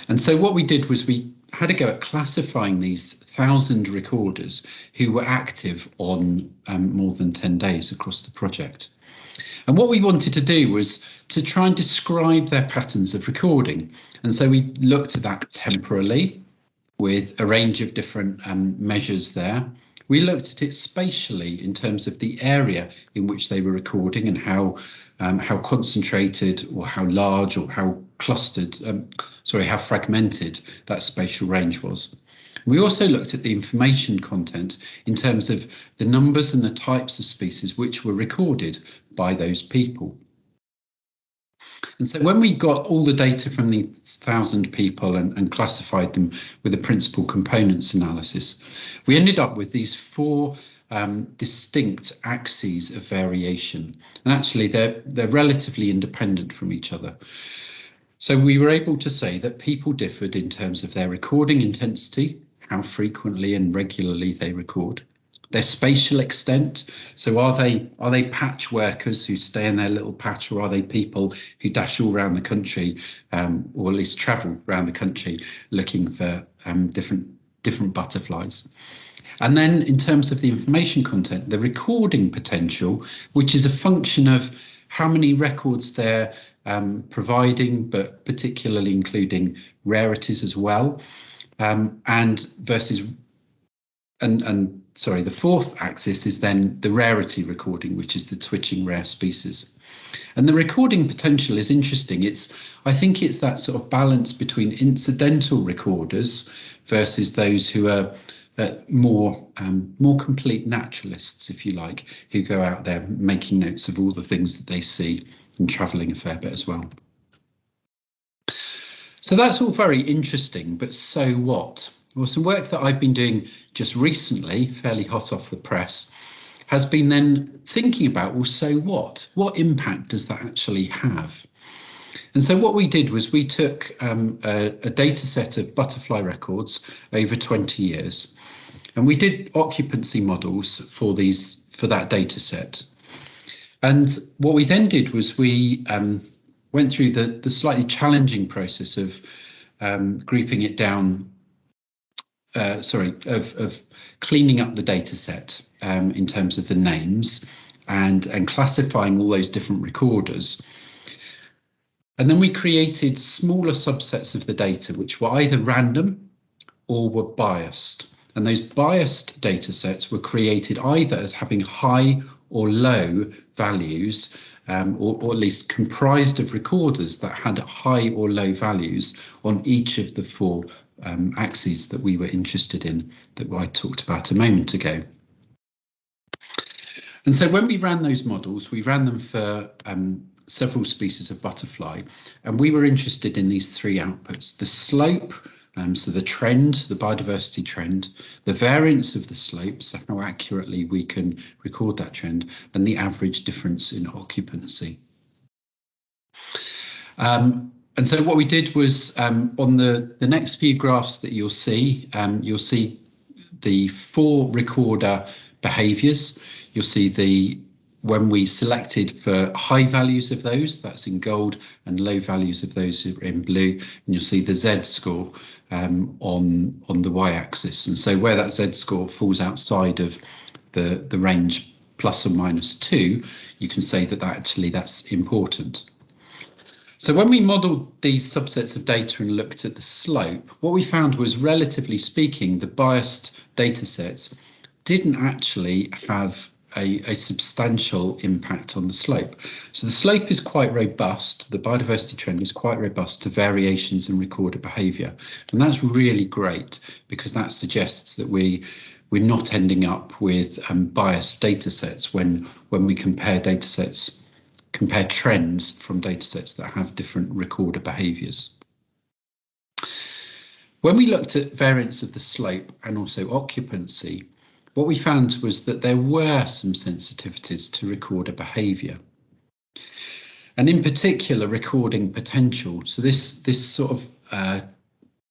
And so what we did was we had a go at classifying these 1,000 recorders who were active on more than 10 days across the project. And what we wanted to do was to try and describe their patterns of recording. And so we looked at that temporally, with a range of different measures there, We looked at it spatially in terms of the area in which they were recording and how concentrated or how large or how clustered, how fragmented that spatial range was. We also looked at the information content in terms of the numbers and the types of species which were recorded by those people. And so when we got all the data from the 1,000 people and classified them with the principal components analysis, we ended up with these 4 distinct axes of variation. And actually they're relatively independent from each other. So we were able to say that people differed in terms of their recording intensity, how frequently and regularly they record, their spatial extent. So are they patch workers who stay in their little patch, or are they people who dash all around the country, or at least travel around the country looking for different butterflies? And then in terms of the information content, the recording potential, which is a function of how many records they're providing, but particularly including rarities as well, and versus the 4th axis is then the rarity recording, which is the twitching rare species. And the recording potential is interesting. I think it's that sort of balance between incidental recorders versus those who are more complete naturalists, if you like, who go out there making notes of all the things that they see and travelling a fair bit as well. So that's all very interesting, but so what? Well, some work that I've been doing just recently, fairly hot off the press, has been then thinking about, well, so what? What impact does that actually have? And so what we did was we took a data set of butterfly records over 20 years, and we did occupancy models for that data set. And what we then did was we went through the slightly challenging process of grouping it down, of cleaning up the data set in terms of the names and classifying all those different recorders. And then we created smaller subsets of the data which were either random or were biased. And those biased data sets were created either as having high or low values, or at least comprised of recorders that had high or low values on each of the 4 axes that we were interested in, that I talked about a moment ago. And so when we ran those models, we ran them for several species of butterfly, and we were interested in these 3 outputs: the slope, so the trend, the biodiversity trend, the variance of the slope, so how accurately we can record that trend, and the average difference in occupancy. And so what we did was on the next few graphs that you'll see the 4 recorder behaviours. You'll see when we selected for high values of those, that's in gold, and low values of those are in blue, and you'll see the Z score on the y-axis. And so where that Z score falls outside of the range plus or minus 2, you can say that's important. So when we modelled these subsets of data and looked at the slope, what we found was, relatively speaking, the biased data sets didn't actually have a substantial impact on the slope. So the slope is quite robust, the biodiversity trend is quite robust to variations in recorder behaviour. And that's really great, because that suggests that we're not ending up with biased data sets when we compare data sets, compare trends from data sets that have different recorder behaviours. When we looked at variance of the slope and also occupancy, what we found was that there were some sensitivities to recorder behaviour, and in particular recording potential. So this sort of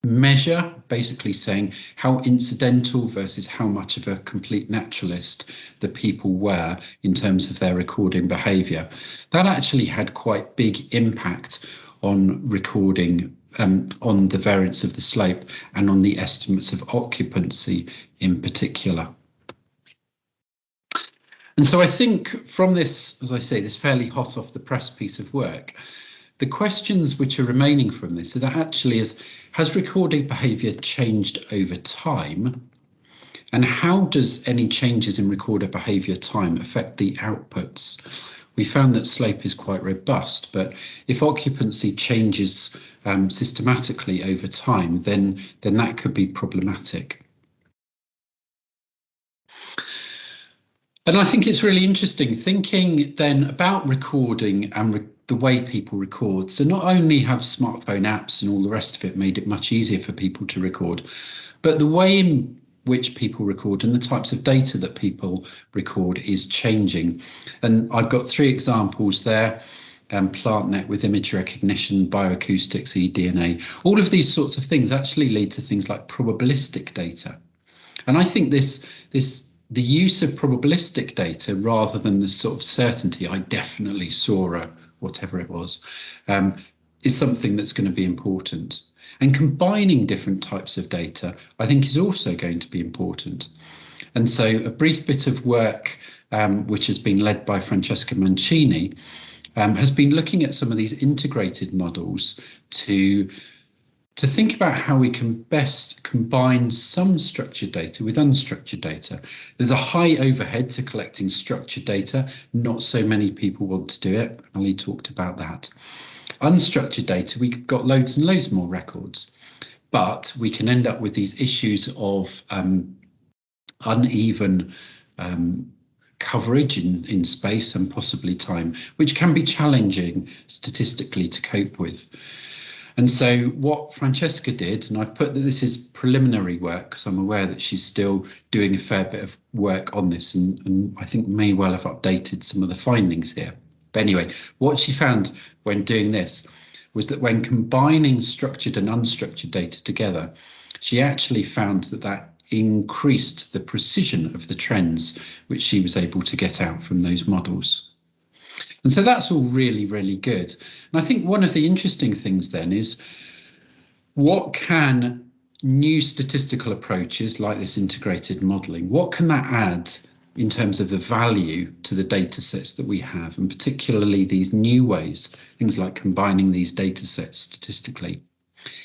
measure, basically saying how incidental versus how much of a complete naturalist the people were in terms of their recording behaviour, that actually had quite big impact on recording, on the variance of the slope and on the estimates of occupancy in particular. And so I think from this, as I say, this fairly hot off the press piece of work, the questions which are remaining from this are that actually has recording behaviour changed over time? And how does any changes in recorder behaviour time affect the outputs? We found that slope is quite robust, but if occupancy changes systematically over time, then that could be problematic. And I think it's really interesting thinking then about recording and the way people record. So not only have smartphone apps and all the rest of it made it much easier for people to record, but the way in which people record and the types of data that people record is changing. And I've got 3 examples there. PlantNet with image recognition, bioacoustics, eDNA. All of these sorts of things actually lead to things like probabilistic data. And I think the use of probabilistic data rather than the sort of certainty, I definitely saw a whatever it was, is something that's going to be important. And combining different types of data, I think, is also going to be important. And so a brief bit of work which has been led by Francesca Mancini has been looking at some of these integrated models to think about how we can best combine some structured data with unstructured data. There's a high overhead to collecting structured data. Not so many people want to do it. Ali talked about that. Unstructured data, we've got loads and loads more records, but we can end up with these issues of uneven coverage in space and possibly time, which can be challenging statistically to cope with. And so what Francesca did, and I've put that this is preliminary work because I'm aware that she's still doing a fair bit of work on this, and I think may well have updated some of the findings here. But anyway, what she found when doing this was that when combining structured and unstructured data together, she actually found that increased the precision of the trends which she was able to get out from those models. And so that's all really, really good. And I think one of the interesting things then is, what can new statistical approaches like this integrated modelling, what can that add in terms of the value to the data sets that we have, and particularly these new ways, things like combining these data sets statistically?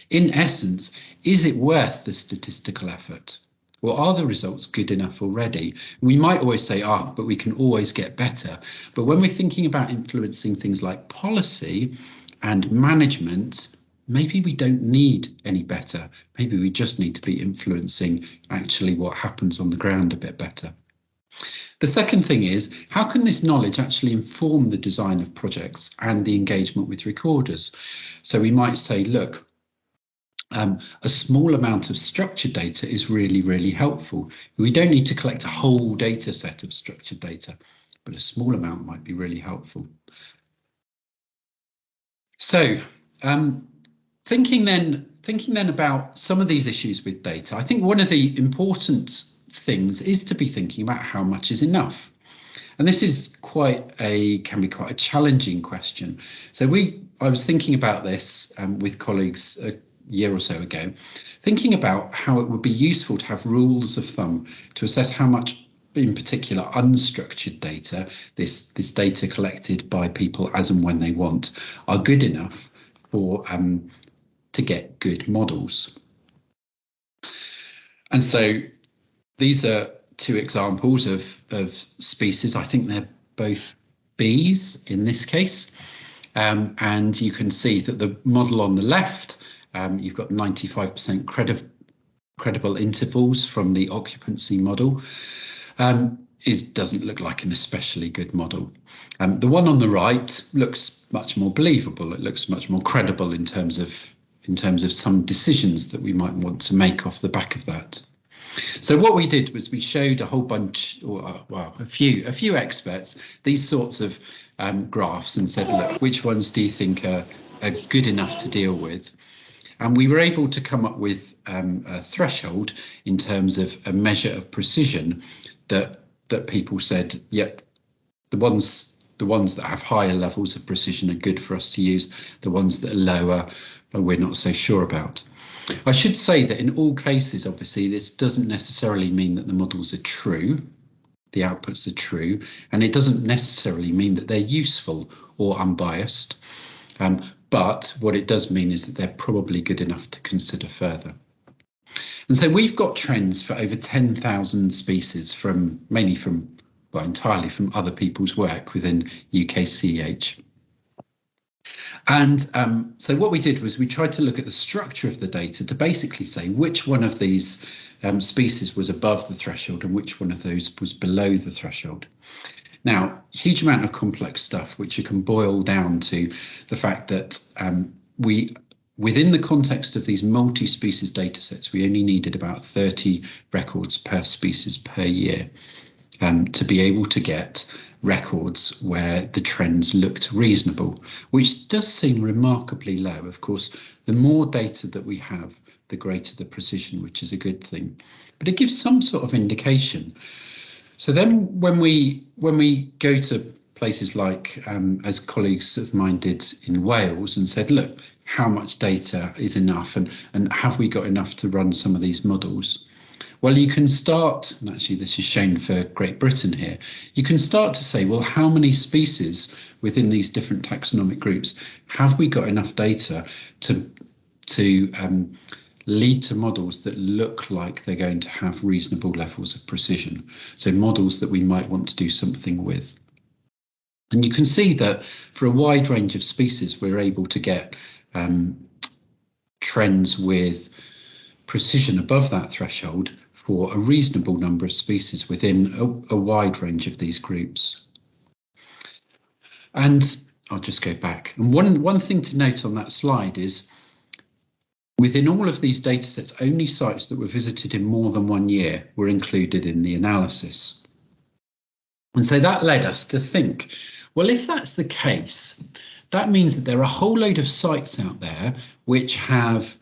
In essence, is it worth the statistical effort? Or are the results good enough already? We might always say, but we can always get better. But when we're thinking about influencing things like policy and management, maybe we don't need any better. Maybe we just need to be influencing actually what happens on the ground a bit better. The second thing is, how can this knowledge actually inform the design of projects and the engagement with recorders? So we might say, look, a small amount of structured data is really, really helpful. We don't need to collect a whole data set of structured data, but a small amount might be really helpful. So thinking then about some of these issues with data, I think one of the important things is to be thinking about how much is enough. And this is can be quite a challenging question. So I was thinking about this with colleagues year or so ago, thinking about how it would be useful to have rules of thumb to assess how much, in particular, unstructured data, this data collected by people as and when they want, are good enough for to get good models. And so these are 2 examples of species. I think they're both bees in this case, and you can see that the model on the left, you've got 95% credible intervals from the occupancy model. It doesn't look like an especially good model. The one on the right looks much more believable. It looks much more credible in terms of some decisions that we might want to make off the back of that. So what we did was we showed a whole bunch, or a few experts, these sorts of graphs, and said, look, which ones do you think are good enough to deal with? And we were able to come up with a threshold in terms of a measure of precision that people said, yep, the ones that have higher levels of precision are good for us to use. The ones that are lower, we're not so sure about. I should say that in all cases, obviously, this doesn't necessarily mean that the models are true, the outputs are true, and it doesn't necessarily mean that they're useful or unbiased. But what it does mean is that they're probably good enough to consider further. And so we've got trends for over 10,000 species mainly from, well, entirely from other people's work within UKCH. And so what we did was we tried to look at the structure of the data to basically say which one of these species was above the threshold and which one of those was below the threshold. Now, huge amount of complex stuff, which you can boil down to the fact that within the context of these multi-species datasets, we only needed about 30 records per species per year to be able to get records where the trends looked reasonable, which does seem remarkably low. Of course, the more data that we have, the greater the precision, which is a good thing. But it gives some sort of indication. So then when we go to places like, as colleagues of mine did in Wales, and said, look, how much data is enough, and have we got enough to run some of these models? Well, you can start, and actually this is shown for Great Britain here, you can start to say, well, how many species within these different taxonomic groups have we got enough data to lead to models that look like they're going to have reasonable levels of precision? So models that we might want to do something with. And you can see that for a wide range of species, we're able to get trends with precision above that threshold for a reasonable number of species within a wide range of these groups. And I'll just go back. And one thing to note on that slide is within all of these datasets, only sites that were visited in more than 1 year were included in the analysis. And so that led us to think, well, if that's the case, that means that there are a whole load of sites out there which have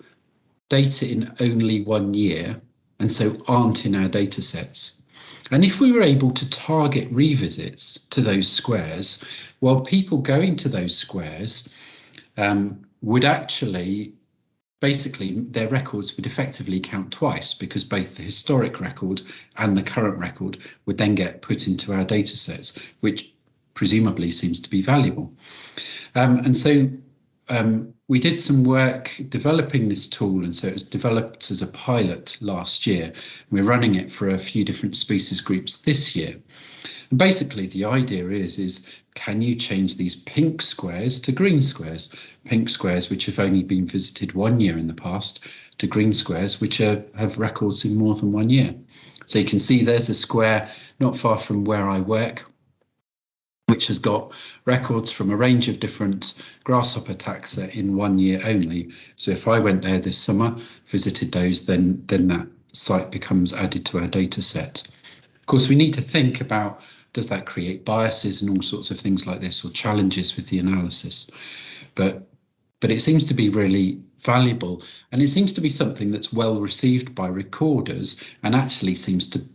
data in only 1 year and so aren't in our data sets. And if we were able to target revisits to those squares, well, people going to those squares would actually, basically, their records would effectively count twice, because both the historic record and the current record would then get put into our data sets, which presumably seems to be valuable. And so we did some work developing this tool, and so it was developed as a pilot last year. We're running it for a few different species groups this year. And basically, the idea is can you change these pink squares to green squares? Pink squares which have only been visited 1 year in the past to green squares which have records in more than 1 year. So you can see there's a square not far from where I work, which has got records from a range of different grasshopper taxa in 1 year only. So if I went there this summer, visited those, then that site becomes added to our data set. Of course, we need to think about, does that create biases and all sorts of things like this, or challenges with the analysis? But it seems to be really valuable, and it seems to be something that's well received by recorders, and actually seems to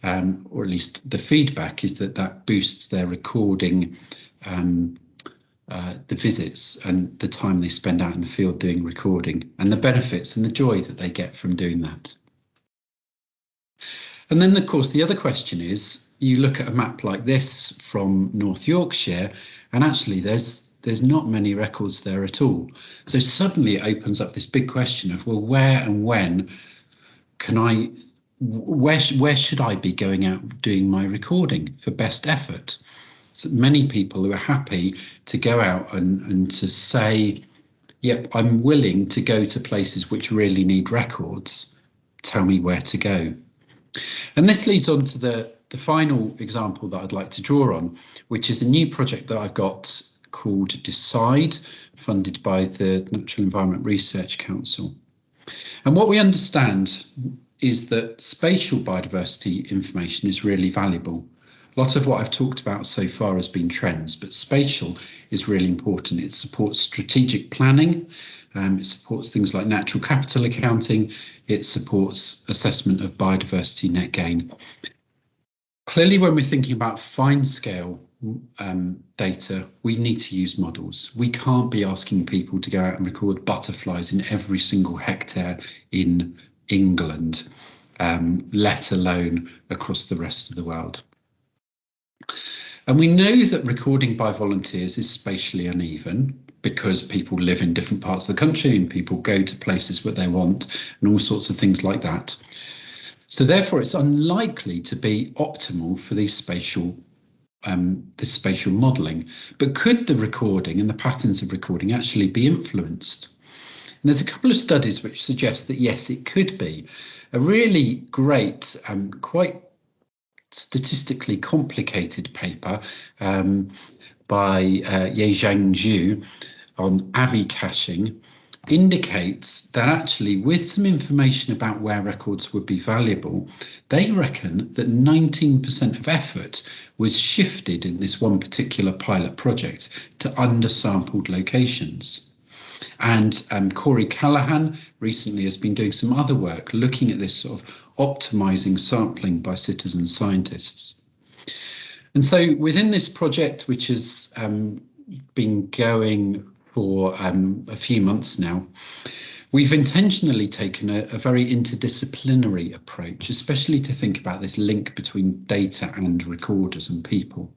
or at least the feedback is that boosts their recording, the visits and the time they spend out in the field doing recording, and the benefits and the joy that they get from doing that. And then, of course, the other question is, you look at a map like this from North Yorkshire, and actually there's not many records there at all. So suddenly it opens up this big question of, well, where and when can where should I be going out doing my recording for best effort? So many people who are happy to go out and to say, yep, I'm willing to go to places which really need records. Tell me where to go. And this leads on to the final example that I'd like to draw on, which is a new project that I've got called Decide, funded by the Natural Environment Research Council. And what we understand is that spatial biodiversity information is really valuable. A lot of what I've talked about so far has been trends, but spatial is really important. It supports strategic planning, it supports things like natural capital accounting, it supports assessment of biodiversity net gain. Clearly, when we're thinking about fine scale data, we need to use models. We can't be asking people to go out and record butterflies in every single hectare in England, let alone across the rest of the world. And we know that recording by volunteers is spatially uneven. because people live in different parts of the country and people go to places where they want and all sorts of things like that. So therefore, it's unlikely to be optimal for these spatial modelling. But could the recording and the patterns of recording actually be influenced? And there's a couple of studies which suggest that yes, it could be. A really great, quite statistically complicated paper by Yezhang Zhu on AVI caching indicates that actually with some information about where records would be valuable, they reckon that 19% of effort was shifted in this one particular pilot project to undersampled locations. And Corey Callahan recently has been doing some other work looking at this sort of optimizing sampling by citizen scientists. And so within this project, which has been going for a few months now, we've intentionally taken a very interdisciplinary approach, especially to think about this link between data and recorders and people.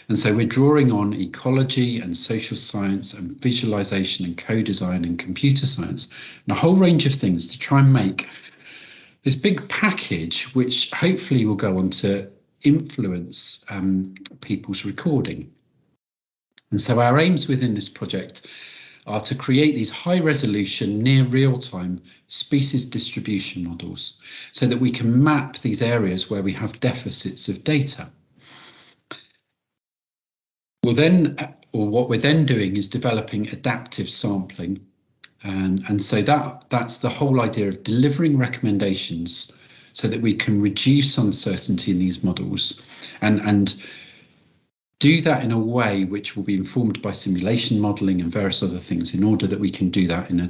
And so we're drawing on ecology and social science and visualization and co-design and computer science and a whole range of things to try and make this big package, which hopefully will go on to influence people's recording. And so our aims within this project are to create these high resolution, near real-time species distribution models so that we can map these areas where we have deficits of data. What we're then doing is developing adaptive sampling. And so that's the whole idea of delivering recommendations so that we can reduce uncertainty in these models and do that in a way which will be informed by simulation modelling and various other things in order that we can do that in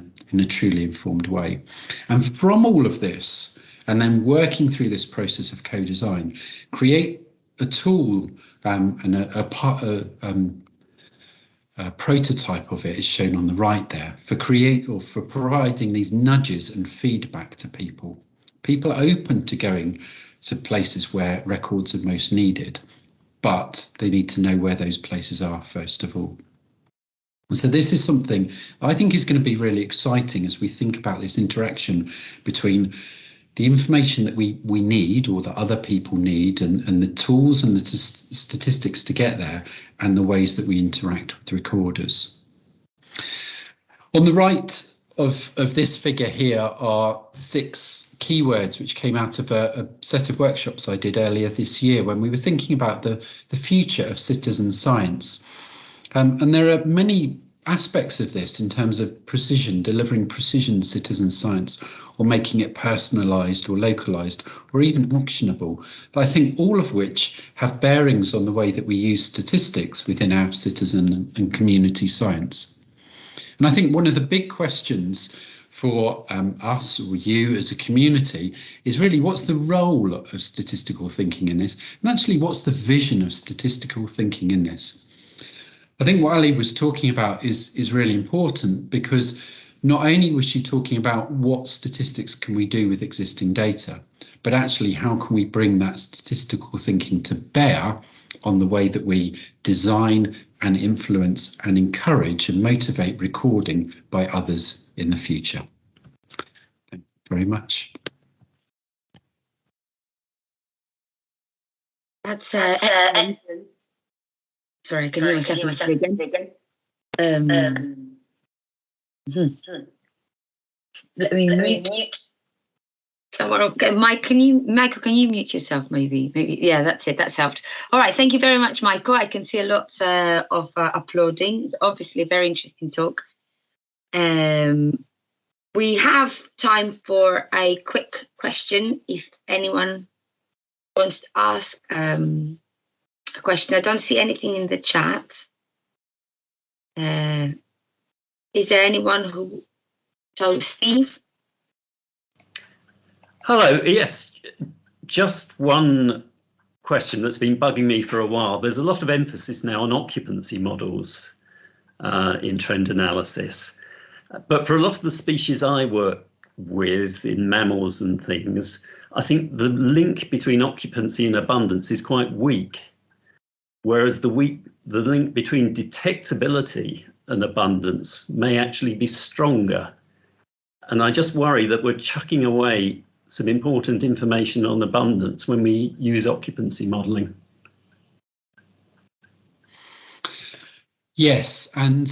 a truly informed way. And from all of this, and then working through this process of co-design, create a tool and a prototype of it is shown on the right there for providing these nudges and feedback to people. People are open to going to places where records are most needed, but they need to know where those places are first of all. And so this is something I think is going to be really exciting as we think about this interaction between the information that we need or that other people need and the tools and the statistics to get there and the ways that we interact with recorders. On the right of this figure here are 6 keywords which came out of a set of workshops I did earlier this year when we were thinking about the future of citizen science. And there are many aspects of this in terms of precision, delivering precision citizen science or making it personalised or localised or even actionable. But I think all of which have bearings on the way that we use statistics within our citizen and community science. And I think one of the big questions for us or you as a community is really what's the role of statistical thinking in this? And actually, what's the vision of statistical thinking in this? I think what Ali was talking about is really important because not only was she talking about what statistics can we do with existing data, but actually how can we bring that statistical thinking to bear on the way that we design and influence and encourage and motivate recording by others in the future. Thank you very much. That's excellent. Sorry, can you give me a second again? Let me mute. Someone, okay, Michael, can you mute yourself? Maybe, yeah, that's it. That's helped. All right, thank you very much, Michael. I can see a lot of uploading. It's obviously a very interesting talk. We have time for a quick question if anyone wants to ask a question. I don't see anything in the chat. Is there anyone who? So, Steve. Hello, yes, just one question that's been bugging me for a while. There's a lot of emphasis now on occupancy models in trend analysis, but for a lot of the species I work with in mammals and things, I think the link between occupancy and abundance is quite weak, whereas the link between detectability and abundance may actually be stronger. And I just worry that we're chucking away some important information on abundance when we use occupancy modelling. Yes, and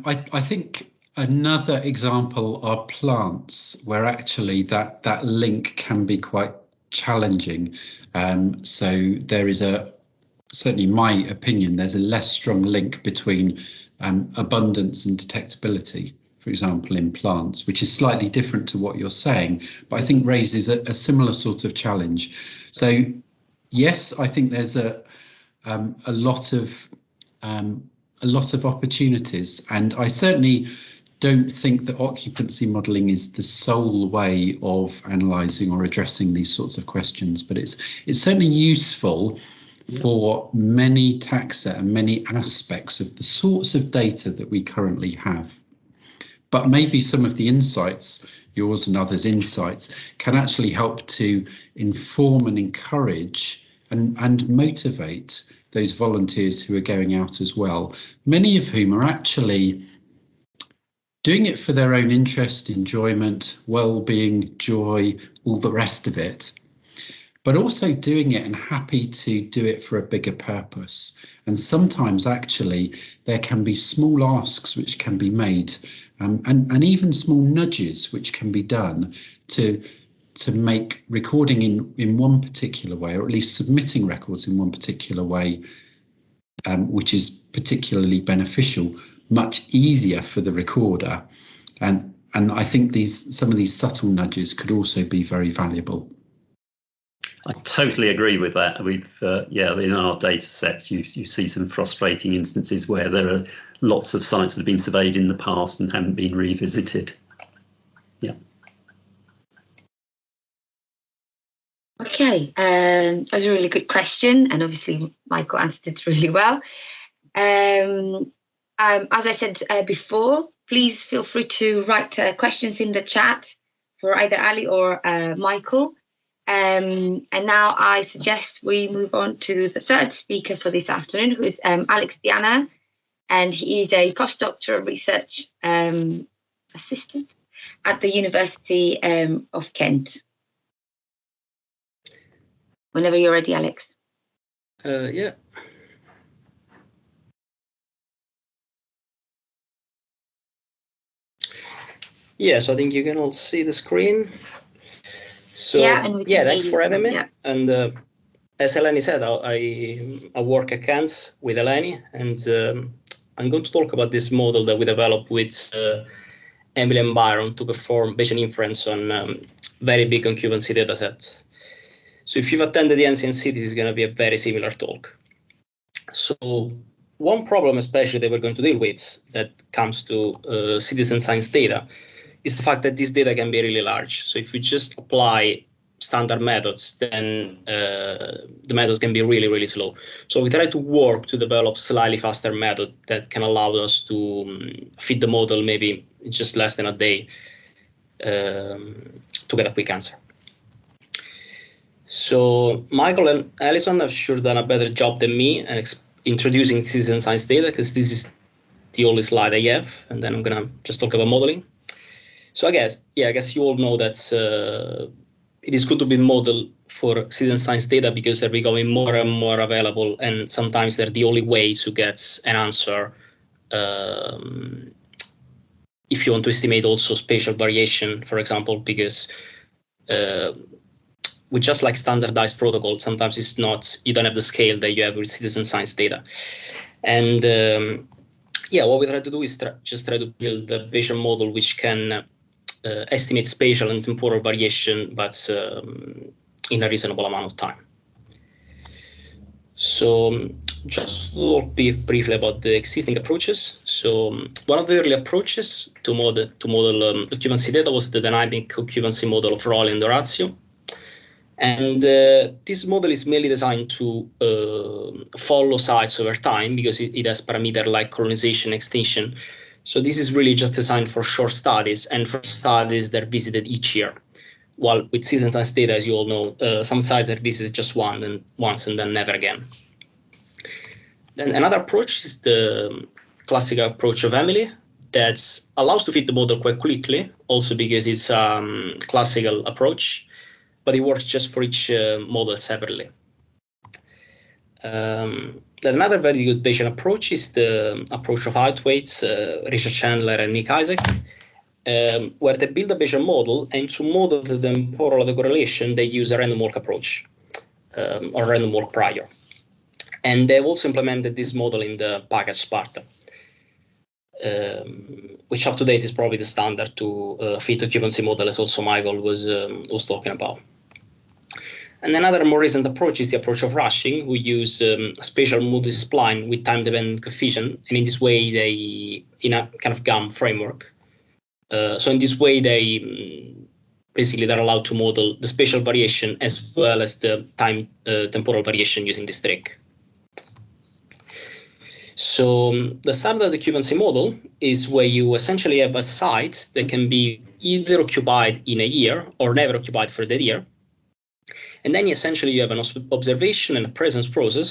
I think another example are plants, where actually that link can be quite challenging. So there is certainly in my opinion, there's a less strong link between abundance and detectability, for example, in plants, which is slightly different to what you're saying, but I think raises a similar sort of challenge. So yes, I think there's a lot of opportunities, and I certainly don't think that occupancy modelling is the sole way of analysing or addressing these sorts of questions, but it's certainly useful for many taxa and many aspects of the sorts of data that we currently have. But maybe some of the insights, yours and others' insights, can actually help to inform and encourage and motivate those volunteers who are going out as well, many of whom are actually doing it for their own interest, enjoyment, well-being, joy, all the rest of it, but also doing it and happy to do it for a bigger purpose. And sometimes actually there can be small asks which can be made, and even small nudges which can be done to make recording in one particular way, or at least submitting records in one particular way, which is particularly beneficial, much easier for the recorder. And I think some of these subtle nudges could also be very valuable. I totally agree with that. We've in our data sets, you see some frustrating instances where there are lots of sites that have been surveyed in the past and haven't been revisited. Yeah. Okay, that was a really good question, and obviously Michael answered it really well. As I said before, please feel free to write questions in the chat for either Ali or Michael. And now I suggest we move on to the third speaker for this afternoon, who is Alex Diana, and he is a postdoctoral research assistant at the University of Kent. Whenever you're ready, Alex. Yeah. Yes, I think you can all see the screen. So yeah, thanks for having me. Yeah. And as Eleni said, I work at Kent with Eleni, and I'm going to talk about this model that we developed with Emily and Byron to perform Bayesian inference on very big occupancy datasets. So if you've attended the NCNC, this is going to be a very similar talk. So one problem, especially that we're going to deal with that comes to citizen science data, is the fact that this data can be really large. So if we just apply standard methods, then the methods can be really, really slow. So we try to work to develop slightly faster method that can allow us to feed the model maybe just less than a day to get a quick answer. So Michael and Alison have sure done a better job than me at introducing citizen science data, because this is the only slide I have, and then I'm gonna just talk about modeling. So I guess you all know that it is good to be modeled for citizen science data because they're becoming more and more available, and sometimes they're the only way to get an answer if you want to estimate also spatial variation, for example, because with just like standardized protocol, sometimes it's not, you don't have the scale that you have with citizen science data. And what we try to do is just try to build a Bayesian model which can estimate spatial and temporal variation, but in a reasonable amount of time. So just to talk briefly about the existing approaches. So one of the early approaches to model occupancy data was the dynamic occupancy model of Rowley and Orazio. And this model is mainly designed to follow sites over time because it has parameter like colonization, extinction. So this is really just designed for short studies and for studies that are visited each year. While with citizen science data, as you all know, some sites are visited just once and then never again. Then another approach is the classical approach of Emily that allows to fit the model quite quickly, also because it's a classical approach, but it works just for each model separately. Another very good Bayesian approach is the approach of Outwaite, Richard Chandler, and Nick Isaac, where they build a Bayesian model, and to model the temporal correlation, they use a random walk approach, or random walk prior. And they've also implemented this model in the package Sparta, which up to date is probably the standard to fit occupancy model, as also Michael was talking about. And another more recent approach is the approach of Rushing, who use spatial multi-spline with time-dependent coefficient, and in this way they, in a kind of GAM framework. So in this way they basically they're allowed to model the spatial variation as well as the time temporal variation using this trick. So the standard occupancy model is where you essentially have a site that can be either occupied in a year or never occupied for that year. And then essentially you have an observation and a presence process.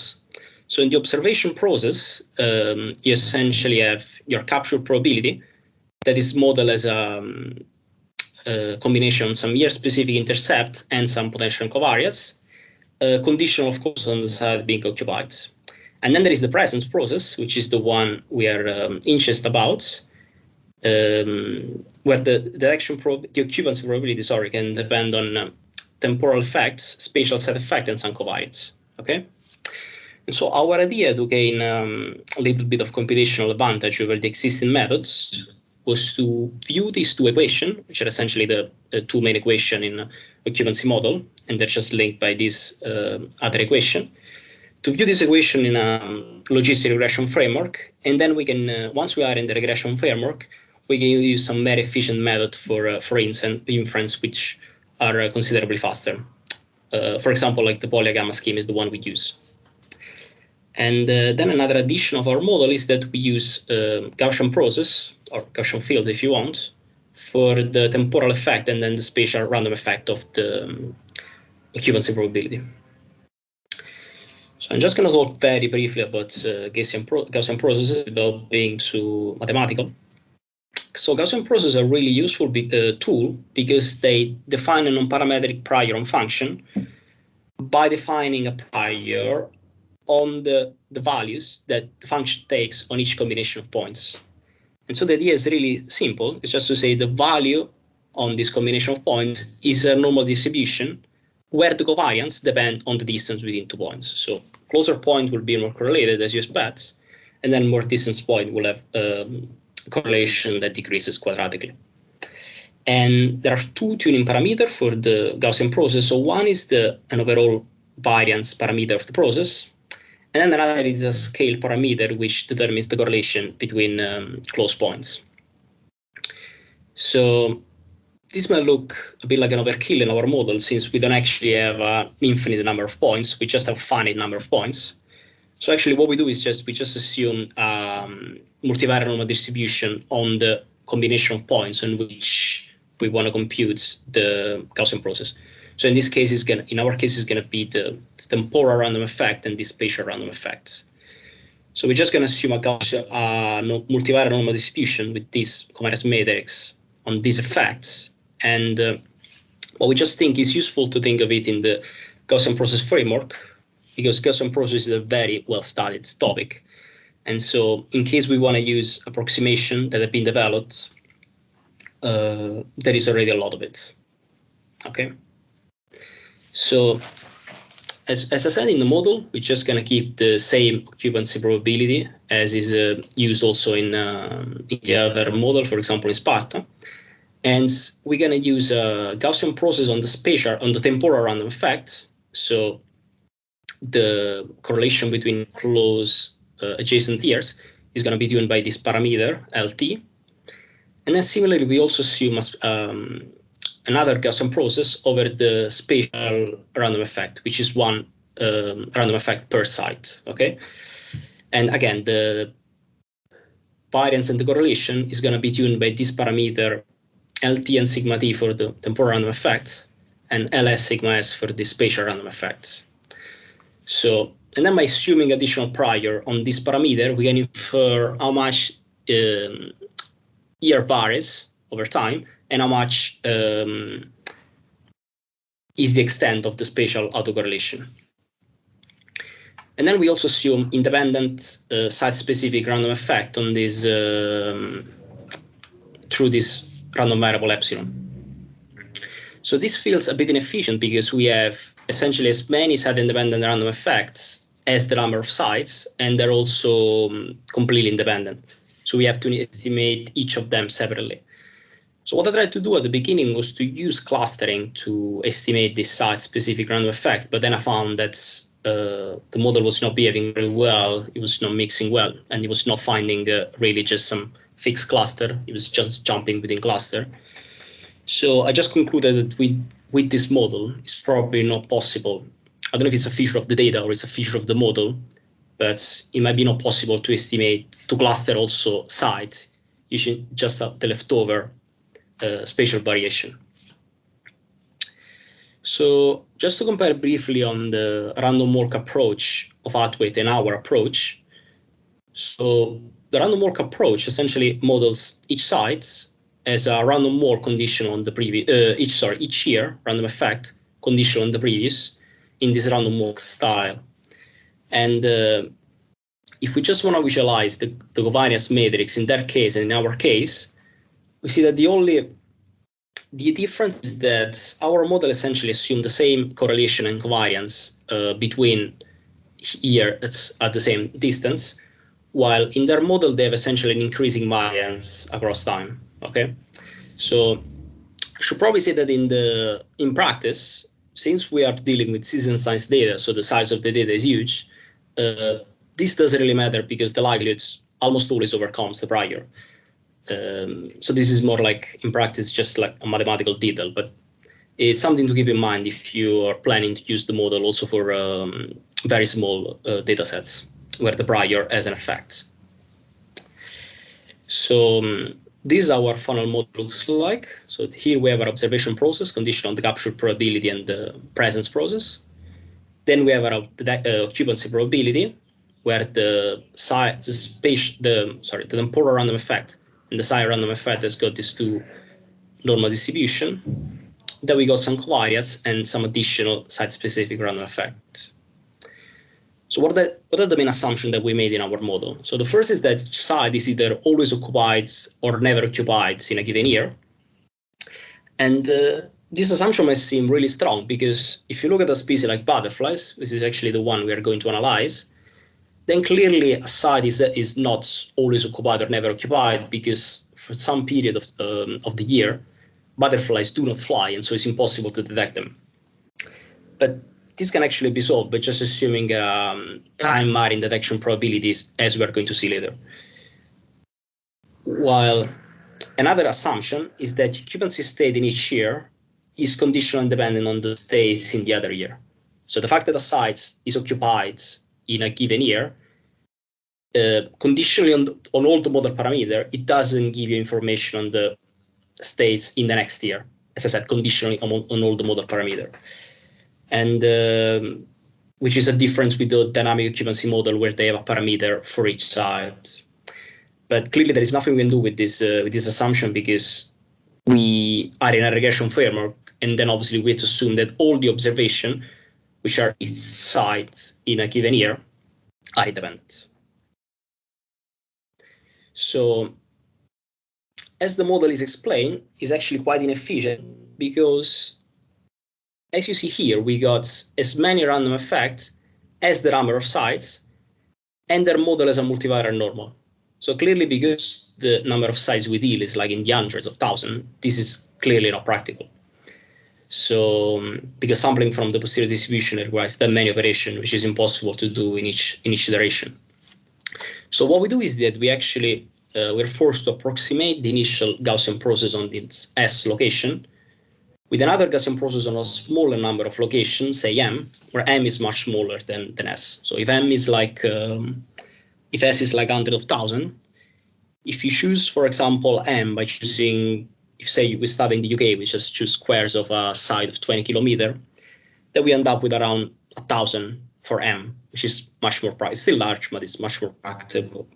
So in the observation process, you essentially have your capture probability that is modeled as a combination of some year-specific intercept and some potential covariance, conditional, of course, on the site being occupied. And then there is the presence process, which is the one we are interested about, where the occupancy probability, can depend on temporal effects, spatial set effect, and some covariance. Okay, and so our idea to gain a little bit of computational advantage over the existing methods was to view these two equations, which are essentially the two main equations in occupancy model, and they're just linked by this other equation. To view this equation in a logistic regression framework, and then we can, once we are in the regression framework, we can use some very efficient method for inference, which are considerably faster. For example, like the polygamma scheme is the one we use. And then another addition of our model is that we use Gaussian process, or Gaussian fields if you want, for the temporal effect and then the spatial random effect of the occupancy probability. So I'm just going to talk very briefly about Gaussian processes without being too mathematical. So Gaussian processes are really useful tool because they define a non-parametric prior on function by defining a prior on the values that the function takes on each combination of points. And so the idea is really simple. It's just to say the value on this combination of points is a normal distribution where the covariance depend on the distance between 2 points. So closer point will be more correlated, as you expect, and then more distance point will have correlation that decreases quadratically. And there are two tuning parameters for the Gaussian process. So one is an overall variance parameter of the process, and then another is a scale parameter which determines the correlation between close points. So this might look a bit like an overkill in our model, since we don't actually have an infinite number of points. We just have a finite number of points. So actually what we do is we just assume multivariate normal distribution on the combination of points on which we want to compute the Gaussian process. So in this case, in our case, it's going to be the temporal random effect and the spatial random effect. So we're just going to assume a Gaussian multivariate normal distribution with this covariance matrix on these effects. And what we just think is useful to think of it in the Gaussian process framework, because Gaussian process is a very well-studied topic. And so in case we want to use approximation that have been developed, there is already a lot of it. Okay. So as I said in the model, we're just going to keep the same occupancy probability as is used also in the other model, for example, in Sparta. And we're going to use a Gaussian process on the temporal random effect. So the correlation between close adjacent years is going to be given by this parameter LT. And then similarly, we also assume another Gaussian process over the spatial random effect, which is one random effect per site. Okay, and again, the variance and the correlation is going to be tuned by this parameter LT and sigma t for the temporal random effect, and LS sigma s for the spatial random effect. So and then by assuming additional prior on this parameter, we can infer how much year varies over time and how much is the extent of the spatial autocorrelation. And then we also assume independent site-specific random effect on this through this random variable epsilon. So this feels a bit inefficient because we have essentially as many site-independent random effects as the number of sites, and they're also completely independent. So we have to estimate each of them separately. So what I tried to do at the beginning was to use clustering to estimate this site-specific random effect, but then I found that the model was not behaving very well, it was not mixing well, and it was not finding really just some fixed cluster, it was just jumping within cluster. So I just concluded that with this model, it's probably not possible. I don't know if it's a feature of the data or it's a feature of the model, but it might be not possible to estimate, to cluster also sites using just the leftover spatial variation. So just to compare briefly on the random walk approach of Atwaite and our approach. So the random walk approach essentially models each site as a random walk condition on the previous, each year random effect condition on the previous in this random walk style. And if we just want to visualize the covariance matrix in their case and in our case, we see that the difference is that our model essentially assumed the same correlation and covariance between years at the same distance, while in their model they have essentially an increasing variance across time. Okay, so I should probably say that in practice, since we are dealing with citizen science data, so the size of the data is huge, this doesn't really matter because the likelihoods almost always overcomes the prior. So this is more like in practice just like a mathematical detail, but it's something to keep in mind if you are planning to use the model also for very small data sets where the prior has an effect. So this is our funnel model looks like. So here we have our observation process conditioned on the capture probability and the presence process. Then we have our occupancy probability, where the temporal random effect and the site random effect has got these two normal distribution. Then we got some covariance and some additional site-specific random effect. So what are the main assumptions that we made in our model? So the first is that each site is either always occupied or never occupied in a given year. And this assumption might seem really strong because if you look at a species like butterflies, this is actually the one we are going to analyze, then clearly a site is not always occupied or never occupied because for some period of the year, butterflies do not fly, and so it's impossible to detect them. But this can actually be solved by just assuming time varying detection probabilities, as we are going to see later. While another assumption is that occupancy state in each year is conditional and dependent on the states in the other year. So the fact that a site is occupied in a given year, conditionally on all the model parameter, it doesn't give you information on the states in the next year. As I said, conditionally on all the model parameter. And which is a difference with the dynamic occupancy model where they have a parameter for each site. But clearly there is nothing we can do with this assumption because we are in a regression framework, and then obviously we have to assume that all the observation, which are its sites in a given year, are independent. So as the model is explained, is actually quite inefficient because as you see here, we got as many random effects as the number of sites, and their model as a multivariate normal. So clearly, because the number of sites we deal is like in the hundreds of thousands, this is clearly not practical. So because sampling from the posterior distribution requires that many operations, which is impossible to do in each iteration. So what we do is that we actually we're forced to approximate the initial Gaussian process on its S location with another Gaussian process on a smaller number of locations, say M, where M is much smaller than S. So if M is like, if S is like 100,000, if you choose, for example, M by choosing, if say we start in the UK, we just choose squares of a side of 20 kilometers, then we end up with around 1,000 for M, which is much more practical. It's still large, but it's much more practical.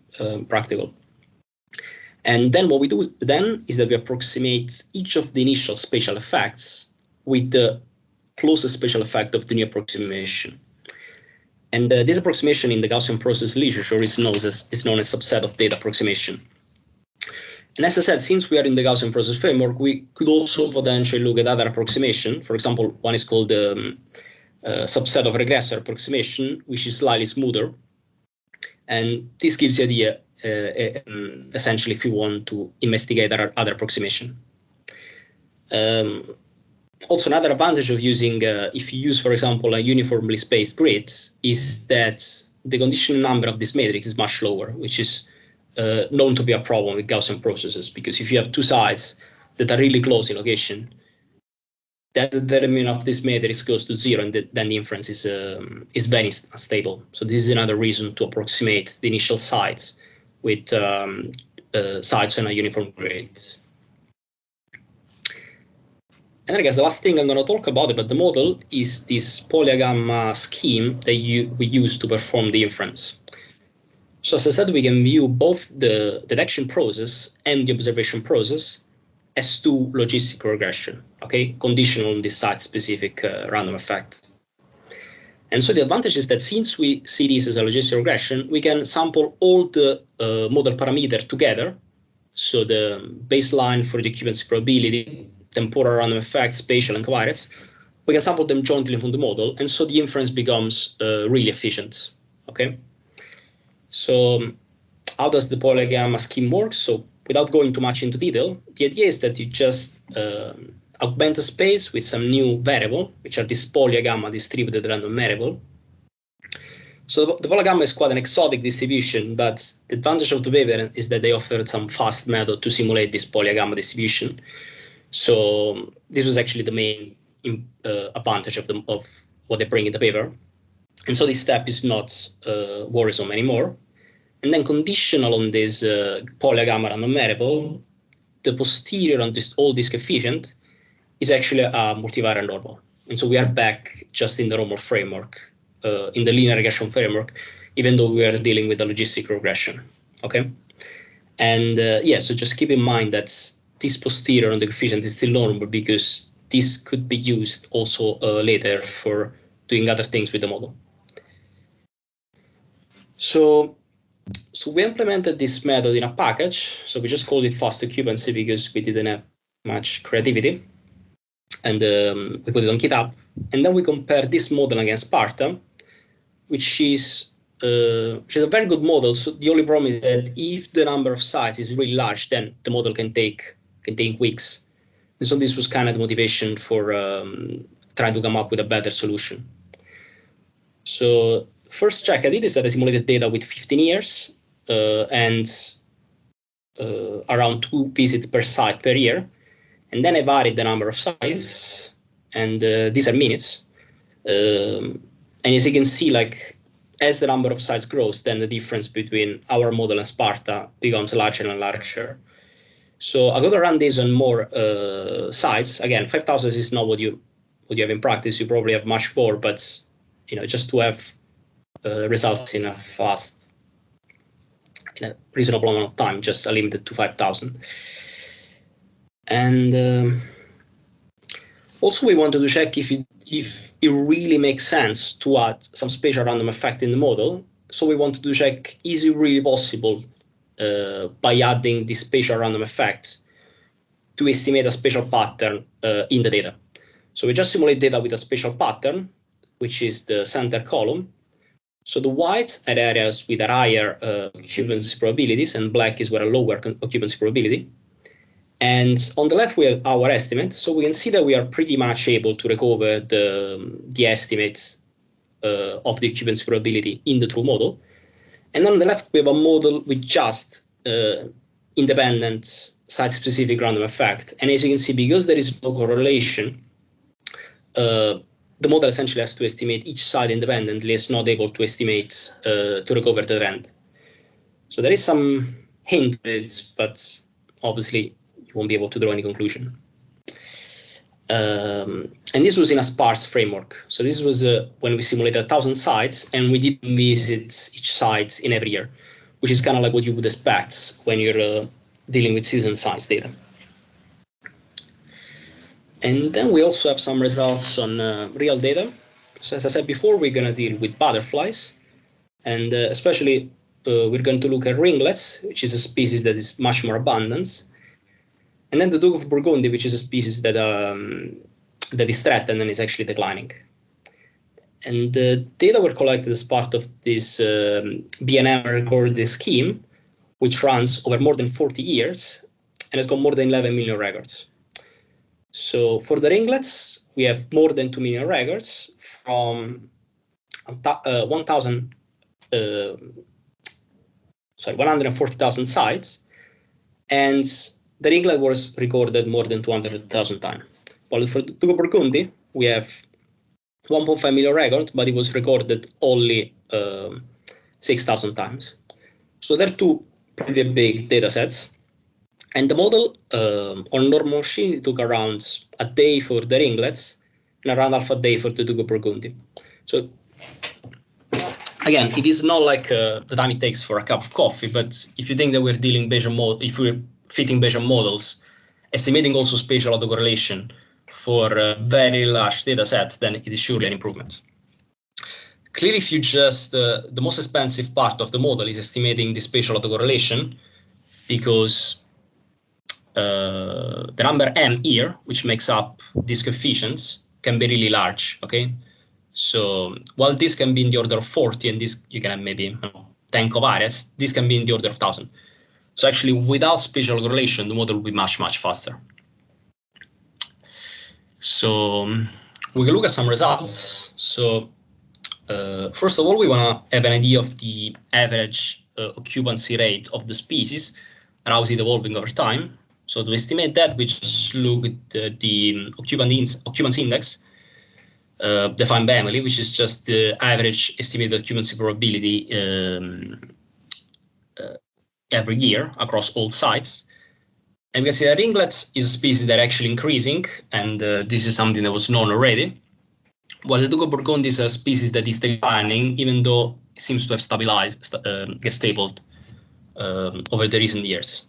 And then what we do then is that we approximate each of the initial spatial effects with the closest spatial effect of the new approximation. And this approximation in the Gaussian process literature is known as subset of data approximation. And as I said, since we are in the Gaussian process framework, we could also potentially look at other approximation. For example, one is called the subset of regressor approximation, which is slightly smoother. And this gives the idea, essentially, if you want to investigate other approximation. Also, another advantage of using, if you use, for example, a uniformly spaced grid, is that the conditional number of this matrix is much lower, which is known to be a problem with Gaussian processes, because if you have two sides that are really close in location, that the determinant of this matrix goes to 0, and then the inference is very unstable. So this is another reason to approximate the initial sides with sides on a uniform grid. And then I guess the last thing I'm going to talk about the model is this polygamma scheme that we use to perform the inference. So as I said, we can view both the detection process and the observation process as two logistic regression, okay, conditional on this site-specific random effect. And so the advantage is that since we see this as a logistic regression, we can sample all the model parameters together. So the baseline for the occupancy probability, temporal random effect, spatial, and covariates, we can sample them jointly from the model, and so the inference becomes really efficient, okay? So how does the polygamma scheme work? So without going too much into detail, the idea is that you just augment a space with some new variable, which are this polygamma distributed random variable. So the polygamma is quite an exotic distribution, but the advantage of the paper is that they offered some fast method to simulate this polygamma distribution. So this was actually the main advantage of what they bring in the paper. And so this step is not worrisome anymore. And then conditional on this polygamma random variable, the posterior on all this coefficient is actually a multivariate normal. And so we are back just in the normal framework, in the linear regression framework, even though we are dealing with a logistic regression, okay? And yeah, so just keep in mind that this posterior on the coefficient is still normal, because this could be used also later for doing other things with the model. So we implemented this method in a package. So we just called it fast occupancy because we didn't have much creativity. And we put it on GitHub. And then we compared this model against Sparta, which is a very good model. So the only problem is that if the number of sites is really large, then the model can take weeks. And so this was kind of the motivation for trying to come up with a better solution. So first check I did is that I simulated data with 15 years and around 2 visits per site per year. And then I varied the number of sites, and these are minutes. And as you can see, like, as the number of sites grows, then the difference between our model and Sparta becomes larger and larger. So I'm going to run this on more sites. Again, 5,000 is not what you have in practice. You probably have much more, but just to have results in a reasonable amount of time, just limited to 5,000. And also we wanted to check if it really makes sense to add some spatial random effect in the model. So we wanted to check, is it really possible by adding this spatial random effect to estimate a spatial pattern in the data. So we just simulate data with a spatial pattern, which is the center column. So the white are areas with a higher occupancy probabilities, and black is where a lower occupancy probability. And on the left, we have our estimate. So we can see that we are pretty much able to recover the estimates of the occupancy probability in the true model. And then on the left, we have a model with just independent site-specific random effect. And as you can see, because there is no correlation, the model essentially has to estimate each site independently. It's not able to estimate to recover the trend. So there is some hint to it, but obviously you won't be able to draw any conclusion. And this was in a sparse framework. So this was when we simulated 1,000 sites, and we didn't visit each site in every year, which is kind of like what you would expect when you're dealing with citizen science data. And then we also have some results on real data. So as I said before, we're going to deal with butterflies, and especially we're going to look at ringlets, which is a species that is much more abundant. And then the Duke of Burgundy, which is a species that that is threatened and is actually declining. And the data were collected as part of this BNM recorded scheme, which runs over more than 40 years and has got more than 11 million records. So for the ringlets, we have more than 2 million records from 140,000 sites, and the ringlet was recorded more than 200,000 times. While for the Duke of Burgundy, we have 1.5 million records, but it was recorded only 6,000 times. So they're two pretty big data sets. And the model on normal machine took around a day for the ringlets and around half a day for the Duke of Burgundy. So again, it is not like the time it takes for a cup of coffee, but if you think that we're dealing Bayesian if we're fitting Bayesian models, estimating also spatial autocorrelation for a very large data set, then it is surely an improvement. Clearly, if you just, the most expensive part of the model is estimating the spatial autocorrelation, because the number m here, which makes up these coefficients, can be really large, okay? So while this can be in the order of 40, and this you can have maybe 10 covariates, this can be in the order of 1,000. So actually, without spatial correlation, the model will be much, much faster. So we can look at some results. So first of all, we want to have an idea of the average occupancy rate of the species and how is it evolving over time. So to estimate that, we just look at the occupancy index defined by Emily, which is just the average estimated occupancy probability every year across all sites. And we can see that ringlets is a species that are actually increasing, and this is something that was known already. While the Duke of Burgundy is a species that is declining, even though it seems to have stabilized, get stabled over the recent years.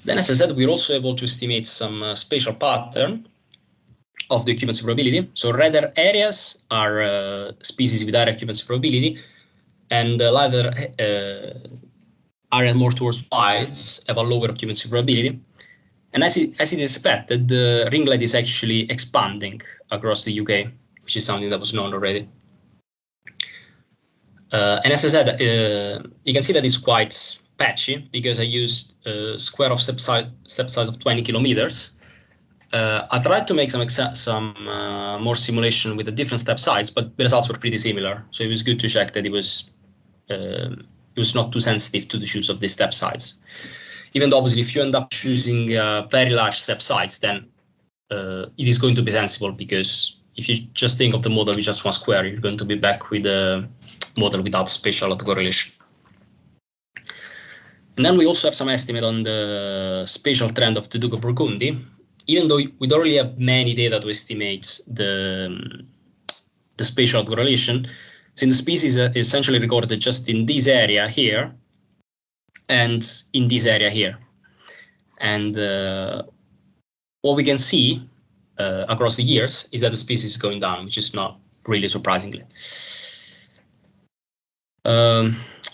Then, as I said, we're also able to estimate some spatial pattern of the occupancy probability. So redder areas are species with higher occupancy probability, and lighter areas more towards whites have a lower occupancy probability. And as it is expected, the ringlet is actually expanding across the UK, which is something that was known already. And as I said, you can see that it's quite patchy because I used a square of step size of 20 kilometers. I tried to make some more simulation with a different step size, but the results were pretty similar. So it was good to check that it was not too sensitive to the choose of the step size. Even though obviously if you end up choosing very large step size, then it is going to be sensible, because if you just think of the model with just one square, you're going to be back with a model without spatial autocorrelation. And then we also have some estimate on the spatial trend of the Duke of Burgundy. Even though we don't really have many data to estimate the spatial autocorrelation, since the species is essentially recorded just in this area here and in this area here. And what we can see across the years is that the species is going down, which is not really surprisingly.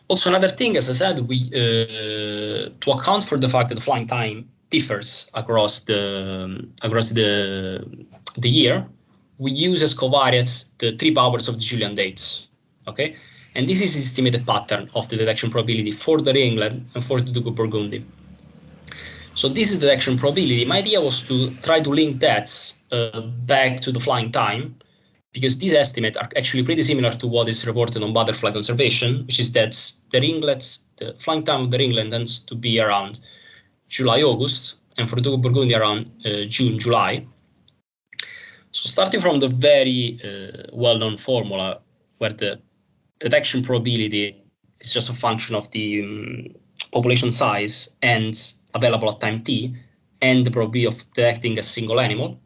Also, another thing, as I said, we to account for the fact that the flying time differs across the year, we use as covariates the 3 powers of the Julian dates. Okay, and this is the estimated pattern of the detection probability for the ringlet and for the Duke of Burgundy. So this is the detection probability. My idea was to try to link that back to the flying time, because these estimates are actually pretty similar to what is reported on butterfly conservation, which is that the flying time of the ringlet tends to be around July, August, and for the Duke of Burgundy around June, July. So starting from the very well-known formula, where the detection probability is just a function of the population size and available at time t, and the probability of detecting a single animal.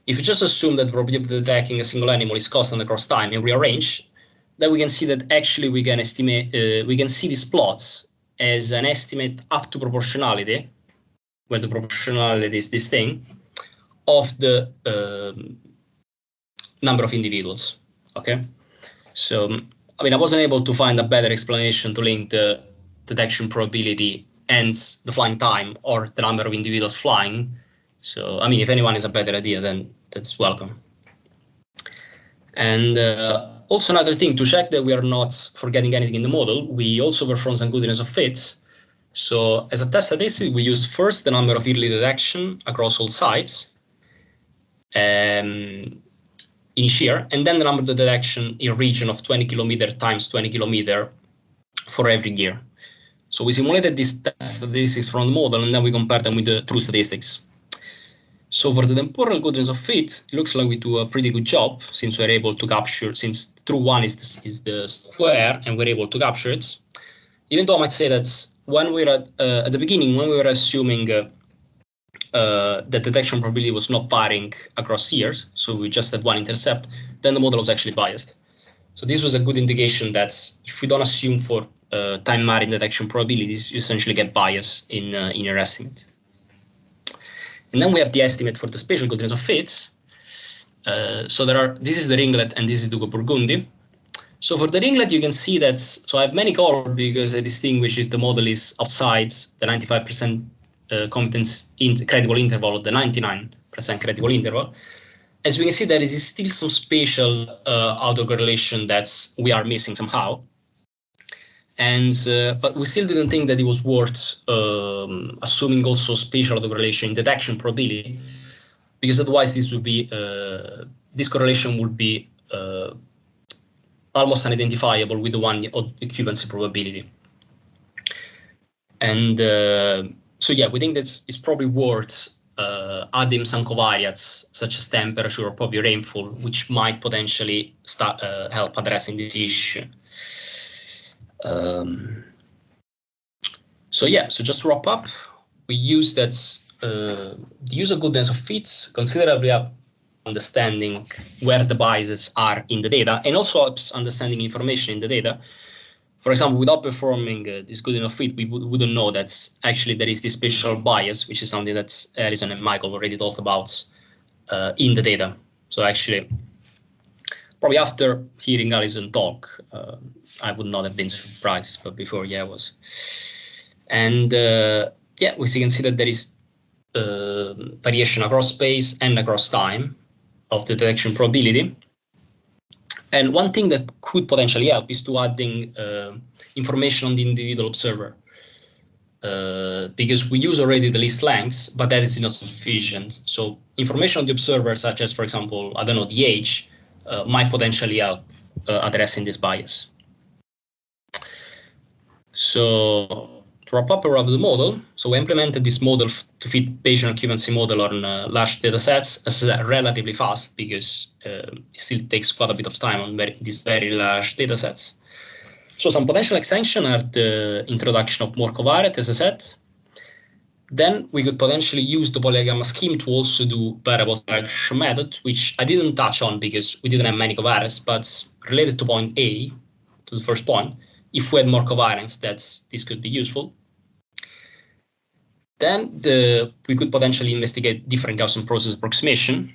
If you just assume that the probability of detecting a single animal is constant across time and rearrange, then we can see that actually we can estimate, we can see these plots as an estimate up to proportionality, where the proportionality is this thing, of the number of individuals. Okay, so I mean, I wasn't able to find a better explanation to link the detection probability and the flying time or the number of individuals flying. So, I mean, if anyone has a better idea, then that's welcome. And also another thing, to check that we are not forgetting anything in the model, we also perform some goodness of fit. So as a test statistic, we use first the number of early detection across all sites in each year, and then the number of detection in a region of 20 kilometer times 20 kilometer for every year. So we simulated these test statistics from the model, and then we compared them with the true statistics. So for the temporal goodness of fit, it looks like we do a pretty good job, since we're able to capture, since true one is the square, and we're able to capture it. Even though I might say that when we're at the beginning, when we were assuming that detection probability was not varying across years, so we just had one intercept, then the model was actually biased. So this was a good indication that if we don't assume for time varying detection probabilities, you essentially get bias in your estimate. And then we have the estimate for the spatial goodness of fits. So this is the ringlet and this is the Burgundy. So for the ringlet, you can see that, so I have many colors because I distinguish if the model is outside the 95% confidence credible interval or the 99% credible interval. As we can see, there is still some spatial autocorrelation that we are missing somehow. And but we still didn't think that it was worth assuming also spatial autocorrelation in detection probability, because otherwise this would be this correlation would be almost unidentifiable with the one of occupancy probability. And so yeah, we think that it's probably worth adding some covariates such as temperature or probably rainfall, which might potentially help addressing this issue. So yeah, so just to wrap up, we use that the user goodness of fits considerably up understanding where the biases are in the data, and also helps understanding information in the data. For example, without performing this good enough fit, we wouldn't know that actually there is this spatial bias, which is something that Alison and Michael already talked about in the data. So actually, probably after hearing Alison talk, I would not have been surprised, but before, yeah, I was. And yeah, we can see that there is variation across space and across time of the detection probability. And one thing that could potentially help is to adding information on the individual observer, because we use already the list lengths, but that is not sufficient. So information on the observer, such as, for example, I don't know, the age, might potentially help addressing this bias. So to wrap up around the model, so we implemented this model to fit patient occupancy model on large data sets as relatively fast, because it still takes quite a bit of time on these very large data sets. So some potential extension are the introduction of more covariate, as I said. Then we could potentially use the polygamma scheme to also do variable selection method, which I didn't touch on because we didn't have many covariates, but related to point A, to the first point, if we had more covariance, this could be useful. Then we could potentially investigate different Gaussian process approximation.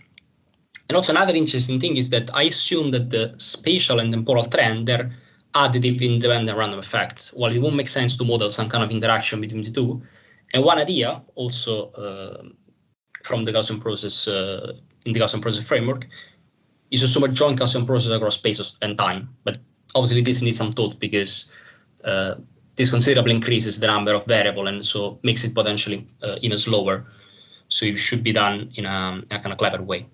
And also another interesting thing is that I assume that the spatial and temporal trend, they're additive independent random effects. While it won't make sense to model some kind of interaction between the two. And one idea also from the Gaussian process, in the Gaussian process framework, is to assume a joint Gaussian process across space and time. But obviously this needs some thought, because this considerably increases the number of variables, and so makes it potentially even slower. So it should be done in a kind of clever way.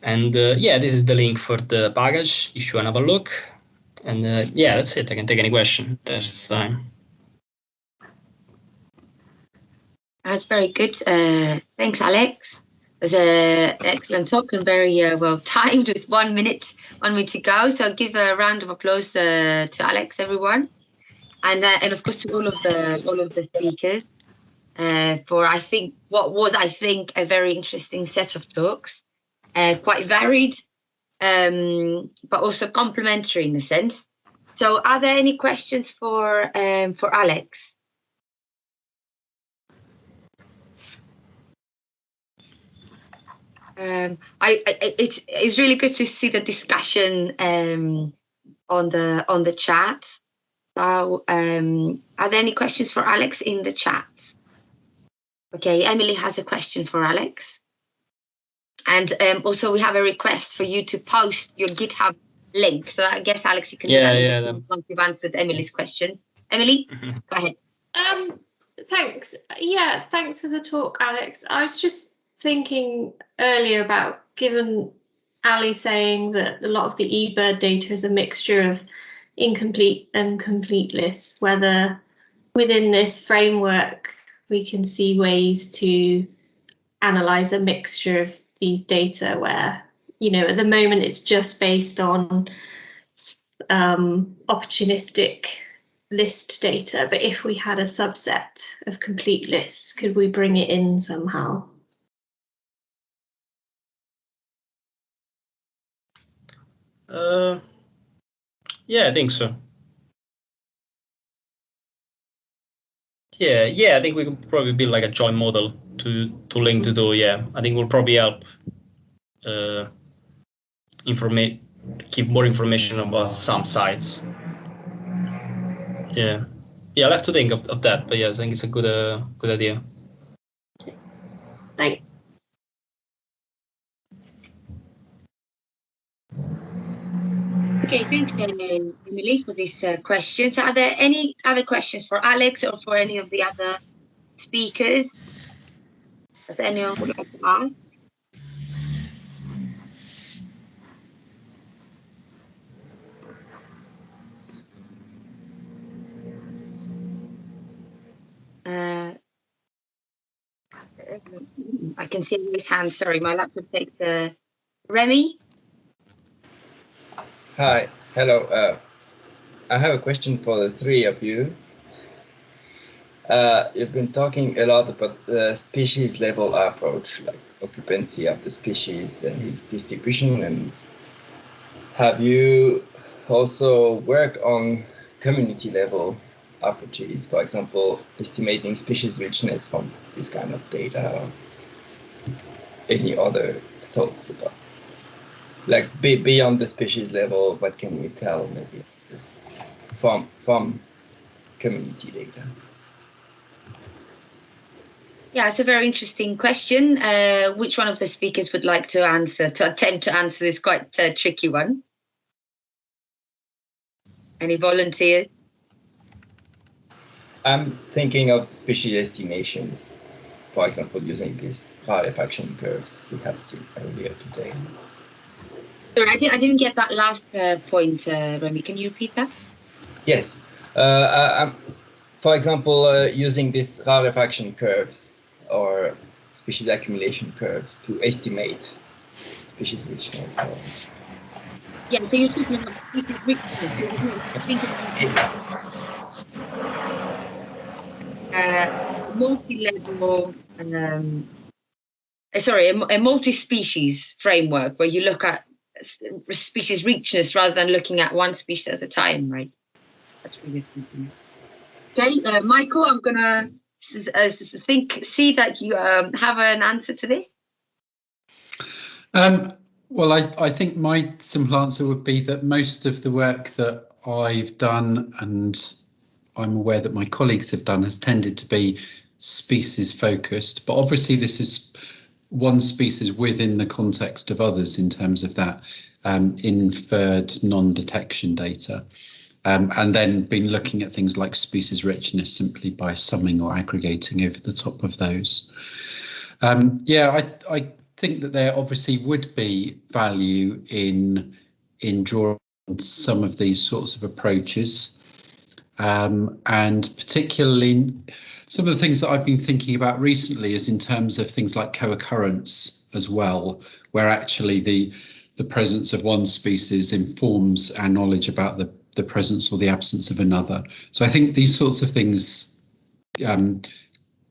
And yeah, this is the link for the package if you want to have a look. And yeah, that's it. I can take any question. There's time. That's very good. Thanks, Alex. It was an excellent talk and very well timed, with 1 minute to go. So I'll give a round of applause to Alex, everyone, and of course to all of the speakers. for I think a very interesting set of talks, quite varied, but also complementary in a sense. So, are there any questions for Alex? It's really good to see the discussion on the chat. So, are there any questions for Alex in the chat? Okay, Emily has a question for Alex, and also we have a request for you to post your GitHub link. So I guess Alex, you can once you've answered Emily's question. Emily, go ahead. Thanks. Yeah, thanks for the talk, Alex. I was just thinking earlier about, given Ali saying that a lot of the eBird data is a mixture of incomplete and complete lists, whether within this framework we can see ways to analyze a mixture of these data where, you know, at the moment it's just based on opportunistic list data, but if we had a subset of complete lists, could we bring it in somehow? Yeah, I think so. Yeah, I think we could probably build like a joint model to link to do. Yeah, I think we'll probably help give more information about some sites. Yeah, I'll have to think of that, but yeah, I think it's a good idea. Thanks. Okay, thanks, Emily, for this question. So, are there any other questions for Alex or for any of the other speakers? Does anyone would like to ask? I can see his hand. Sorry, my laptop takes Remy. Hi, hello. I have a question for the three of you. You've been talking a lot about the species level approach, like occupancy of the species and its distribution. And have you also worked on community level approaches, for example, estimating species richness from this kind of data, or any other thoughts about, like, beyond the species level, what can we tell maybe this from community data? Yeah, it's a very interesting question. Which one of the speakers would like to attempt to answer this quite tricky one? Any volunteers? I'm thinking of species estimations, for example, using these rarefaction curves we have seen earlier today. Sorry, I didn't get that last point, Remy. Can you repeat that? Yes. For example, using these rarefaction curves or species accumulation curves to estimate species richness. Yeah, so you're talking about species richness. Multi-level, a multi-species framework where you look at species richness rather than looking at one species at a time, right? That's what you're thinking. Okay, Michael, I'm gonna see that you have an answer to this. Well, I think my simple answer would be that most of the work that I've done, and I'm aware that my colleagues have done, has tended to be species focused, but obviously this is one species within the context of others in terms of that inferred non-detection data. And then been looking at things like species richness simply by summing or aggregating over the top of those. Yeah, I think that there obviously would be value in drawing some of these sorts of approaches, and particularly some of the things that I've been thinking about recently is in terms of things like co-occurrence as well, where actually the presence of one species informs our knowledge about the presence or the absence of another. So I think these sorts of things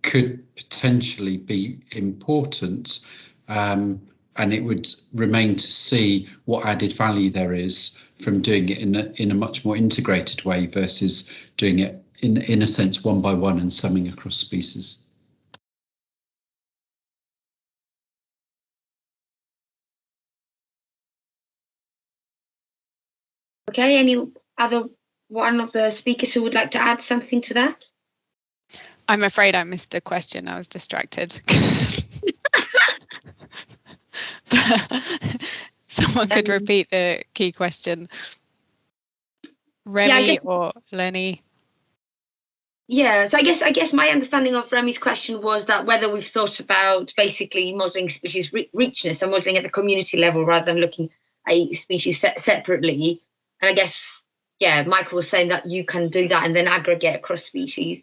could potentially be important, and it would remain to see what added value there is from doing it in a much more integrated way versus doing it in a sense one by one and summing across species. Okay, any other one of the speakers who would like to add something to that? I'm afraid I missed the question. I was distracted. Someone could repeat the key question. Remy or Lenny? Yeah, so I guess my understanding of Remy's question was that whether we've thought about basically modelling species richness or modelling at the community level rather than looking at each species separately. And I guess, yeah, Michael was saying that you can do that and then aggregate across species.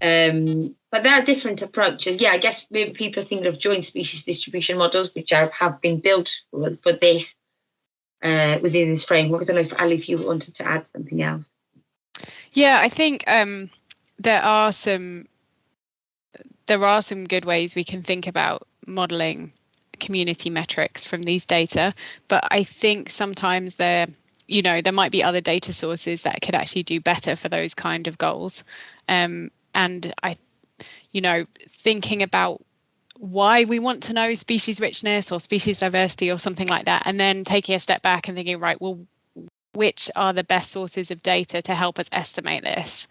But there are different approaches. Yeah, I guess maybe people think of joint species distribution models, which have been built for this within this framework. I don't know if Ali, if you wanted to add something else. Yeah, I think there are some good ways we can think about modeling community metrics from these data, but I think sometimes there might be other data sources that could actually do better for those kind of goals. And thinking about why we want to know species richness or species diversity or something like that, and then taking a step back and thinking, right, well, which are the best sources of data to help us estimate this,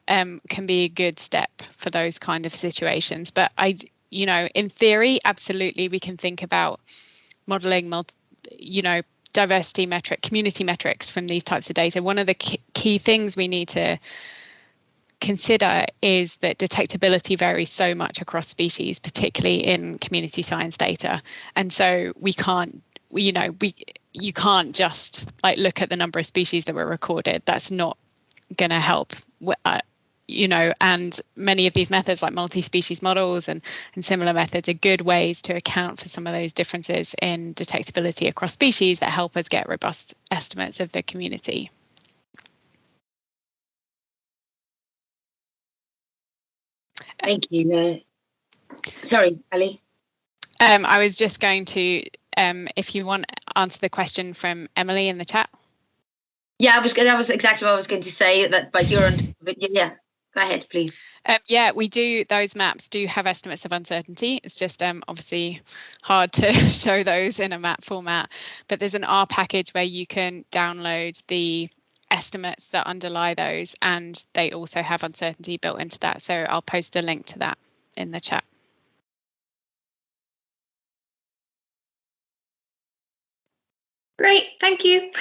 can be a good step for those kind of situations. But in theory, absolutely, we can think about modeling diversity metric, community metrics from these types of data. One of the key things we need to consider is that detectability varies so much across species, particularly in community science data. And so you can't just look at the number of species that were recorded. That's not going to help. And many of these methods like multi-species models and similar methods are good ways to account for some of those differences in detectability across species that help us get robust estimates of the community. Thank you. Sorry, Ali. I was just going to, if you want, answer the question from Emily in the chat. Yeah, that was exactly what I was going to say. That, but you're on. But yeah, go ahead, please. Yeah, we do. Those maps do have estimates of uncertainty. It's just obviously hard to show those in a map format. But there's an R package where you can download the estimates that underlie those, and they also have uncertainty built into that. So I'll post a link to that in the chat. Great, thank you.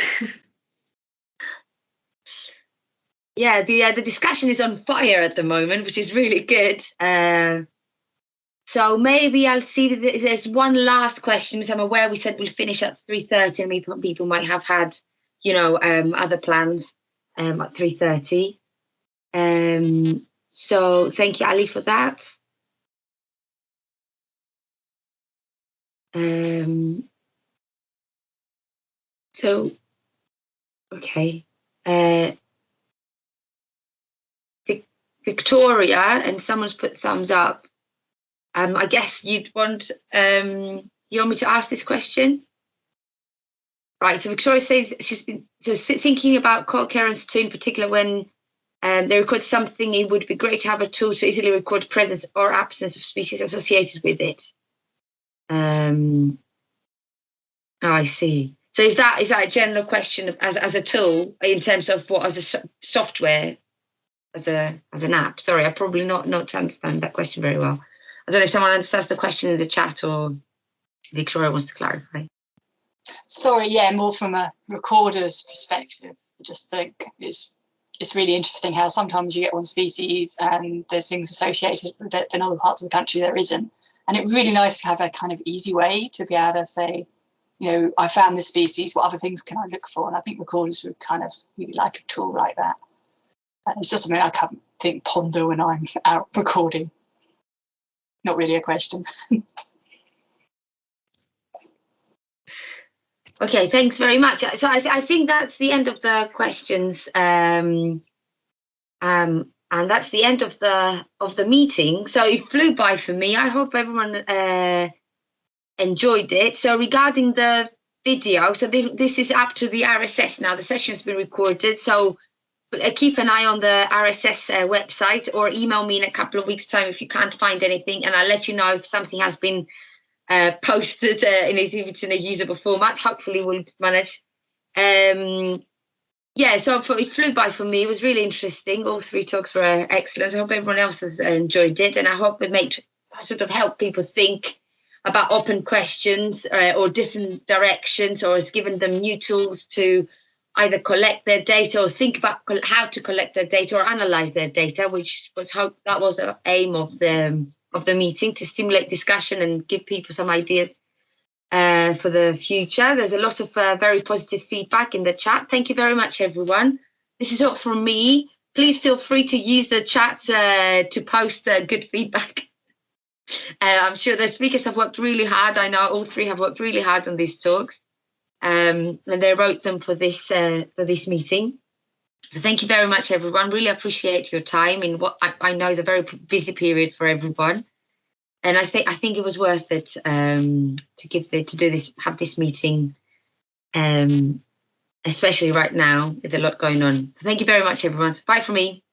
Yeah, the discussion is on fire at the moment, which is really good. So maybe I'll see that there's one last question, because I'm aware we said we'll finish at 3:30, and maybe people might have had, other plans at 3:30. So thank you, Ali, for that. So, okay. Victoria, and someone's put thumbs up. I guess you'd want you want me to ask this question? Right, so Victoria says she's been thinking about co-occurrence too, in particular when they record something. It would be great to have a tool to easily record presence or absence of species associated with it. Oh, I see. So is that a general question as a tool in terms of what as a software, as an app? Sorry, I probably not understand that question very well. I don't know if someone understands the question in the chat or Victoria wants to clarify. Sorry, yeah, more from a recorder's perspective. I just think it's really interesting how sometimes you get one species and there's things associated with it in other parts of the country there isn't. And it's really nice to have a kind of easy way to be able to say, I found this species, what other things can I look for? And I think recorders would kind of really like a tool like that. And it's just something I can't ponder when I'm out recording. Not really a question. Okay, thanks very much. So I think that's the end of the questions. And And that's the end of the meeting. So it flew by for me. I hope everyone enjoyed it. So regarding the video, so this is up to the RSS now. The session has been recorded. So keep an eye on the RSS website, or email me in a couple of weeks' time if you can't find anything, and I'll let you know if something has been posted, if it's in a usable format. Hopefully we'll manage. Yeah, so it flew by for me. It was really interesting. All 3 talks were excellent. I hope everyone else has enjoyed it, and I hope it help people think about open questions or different directions, or has given them new tools to either collect their data or think about how to collect their data or analyze their data, which was that was the aim of the meeting, to stimulate discussion and give people some ideas for the future. There's a lot of very positive feedback in the chat. Thank you very much, everyone. This is all from me. Please feel free to use the chat to post good feedback. I'm sure the speakers have worked really hard. I know all 3 have worked really hard on these talks, and they wrote them for this meeting. So thank you very much, everyone. Really appreciate your time in what I know is a very busy period for everyone. And I think it was worth it to have this meeting, especially right now with a lot going on. So thank you very much, everyone. So bye from me.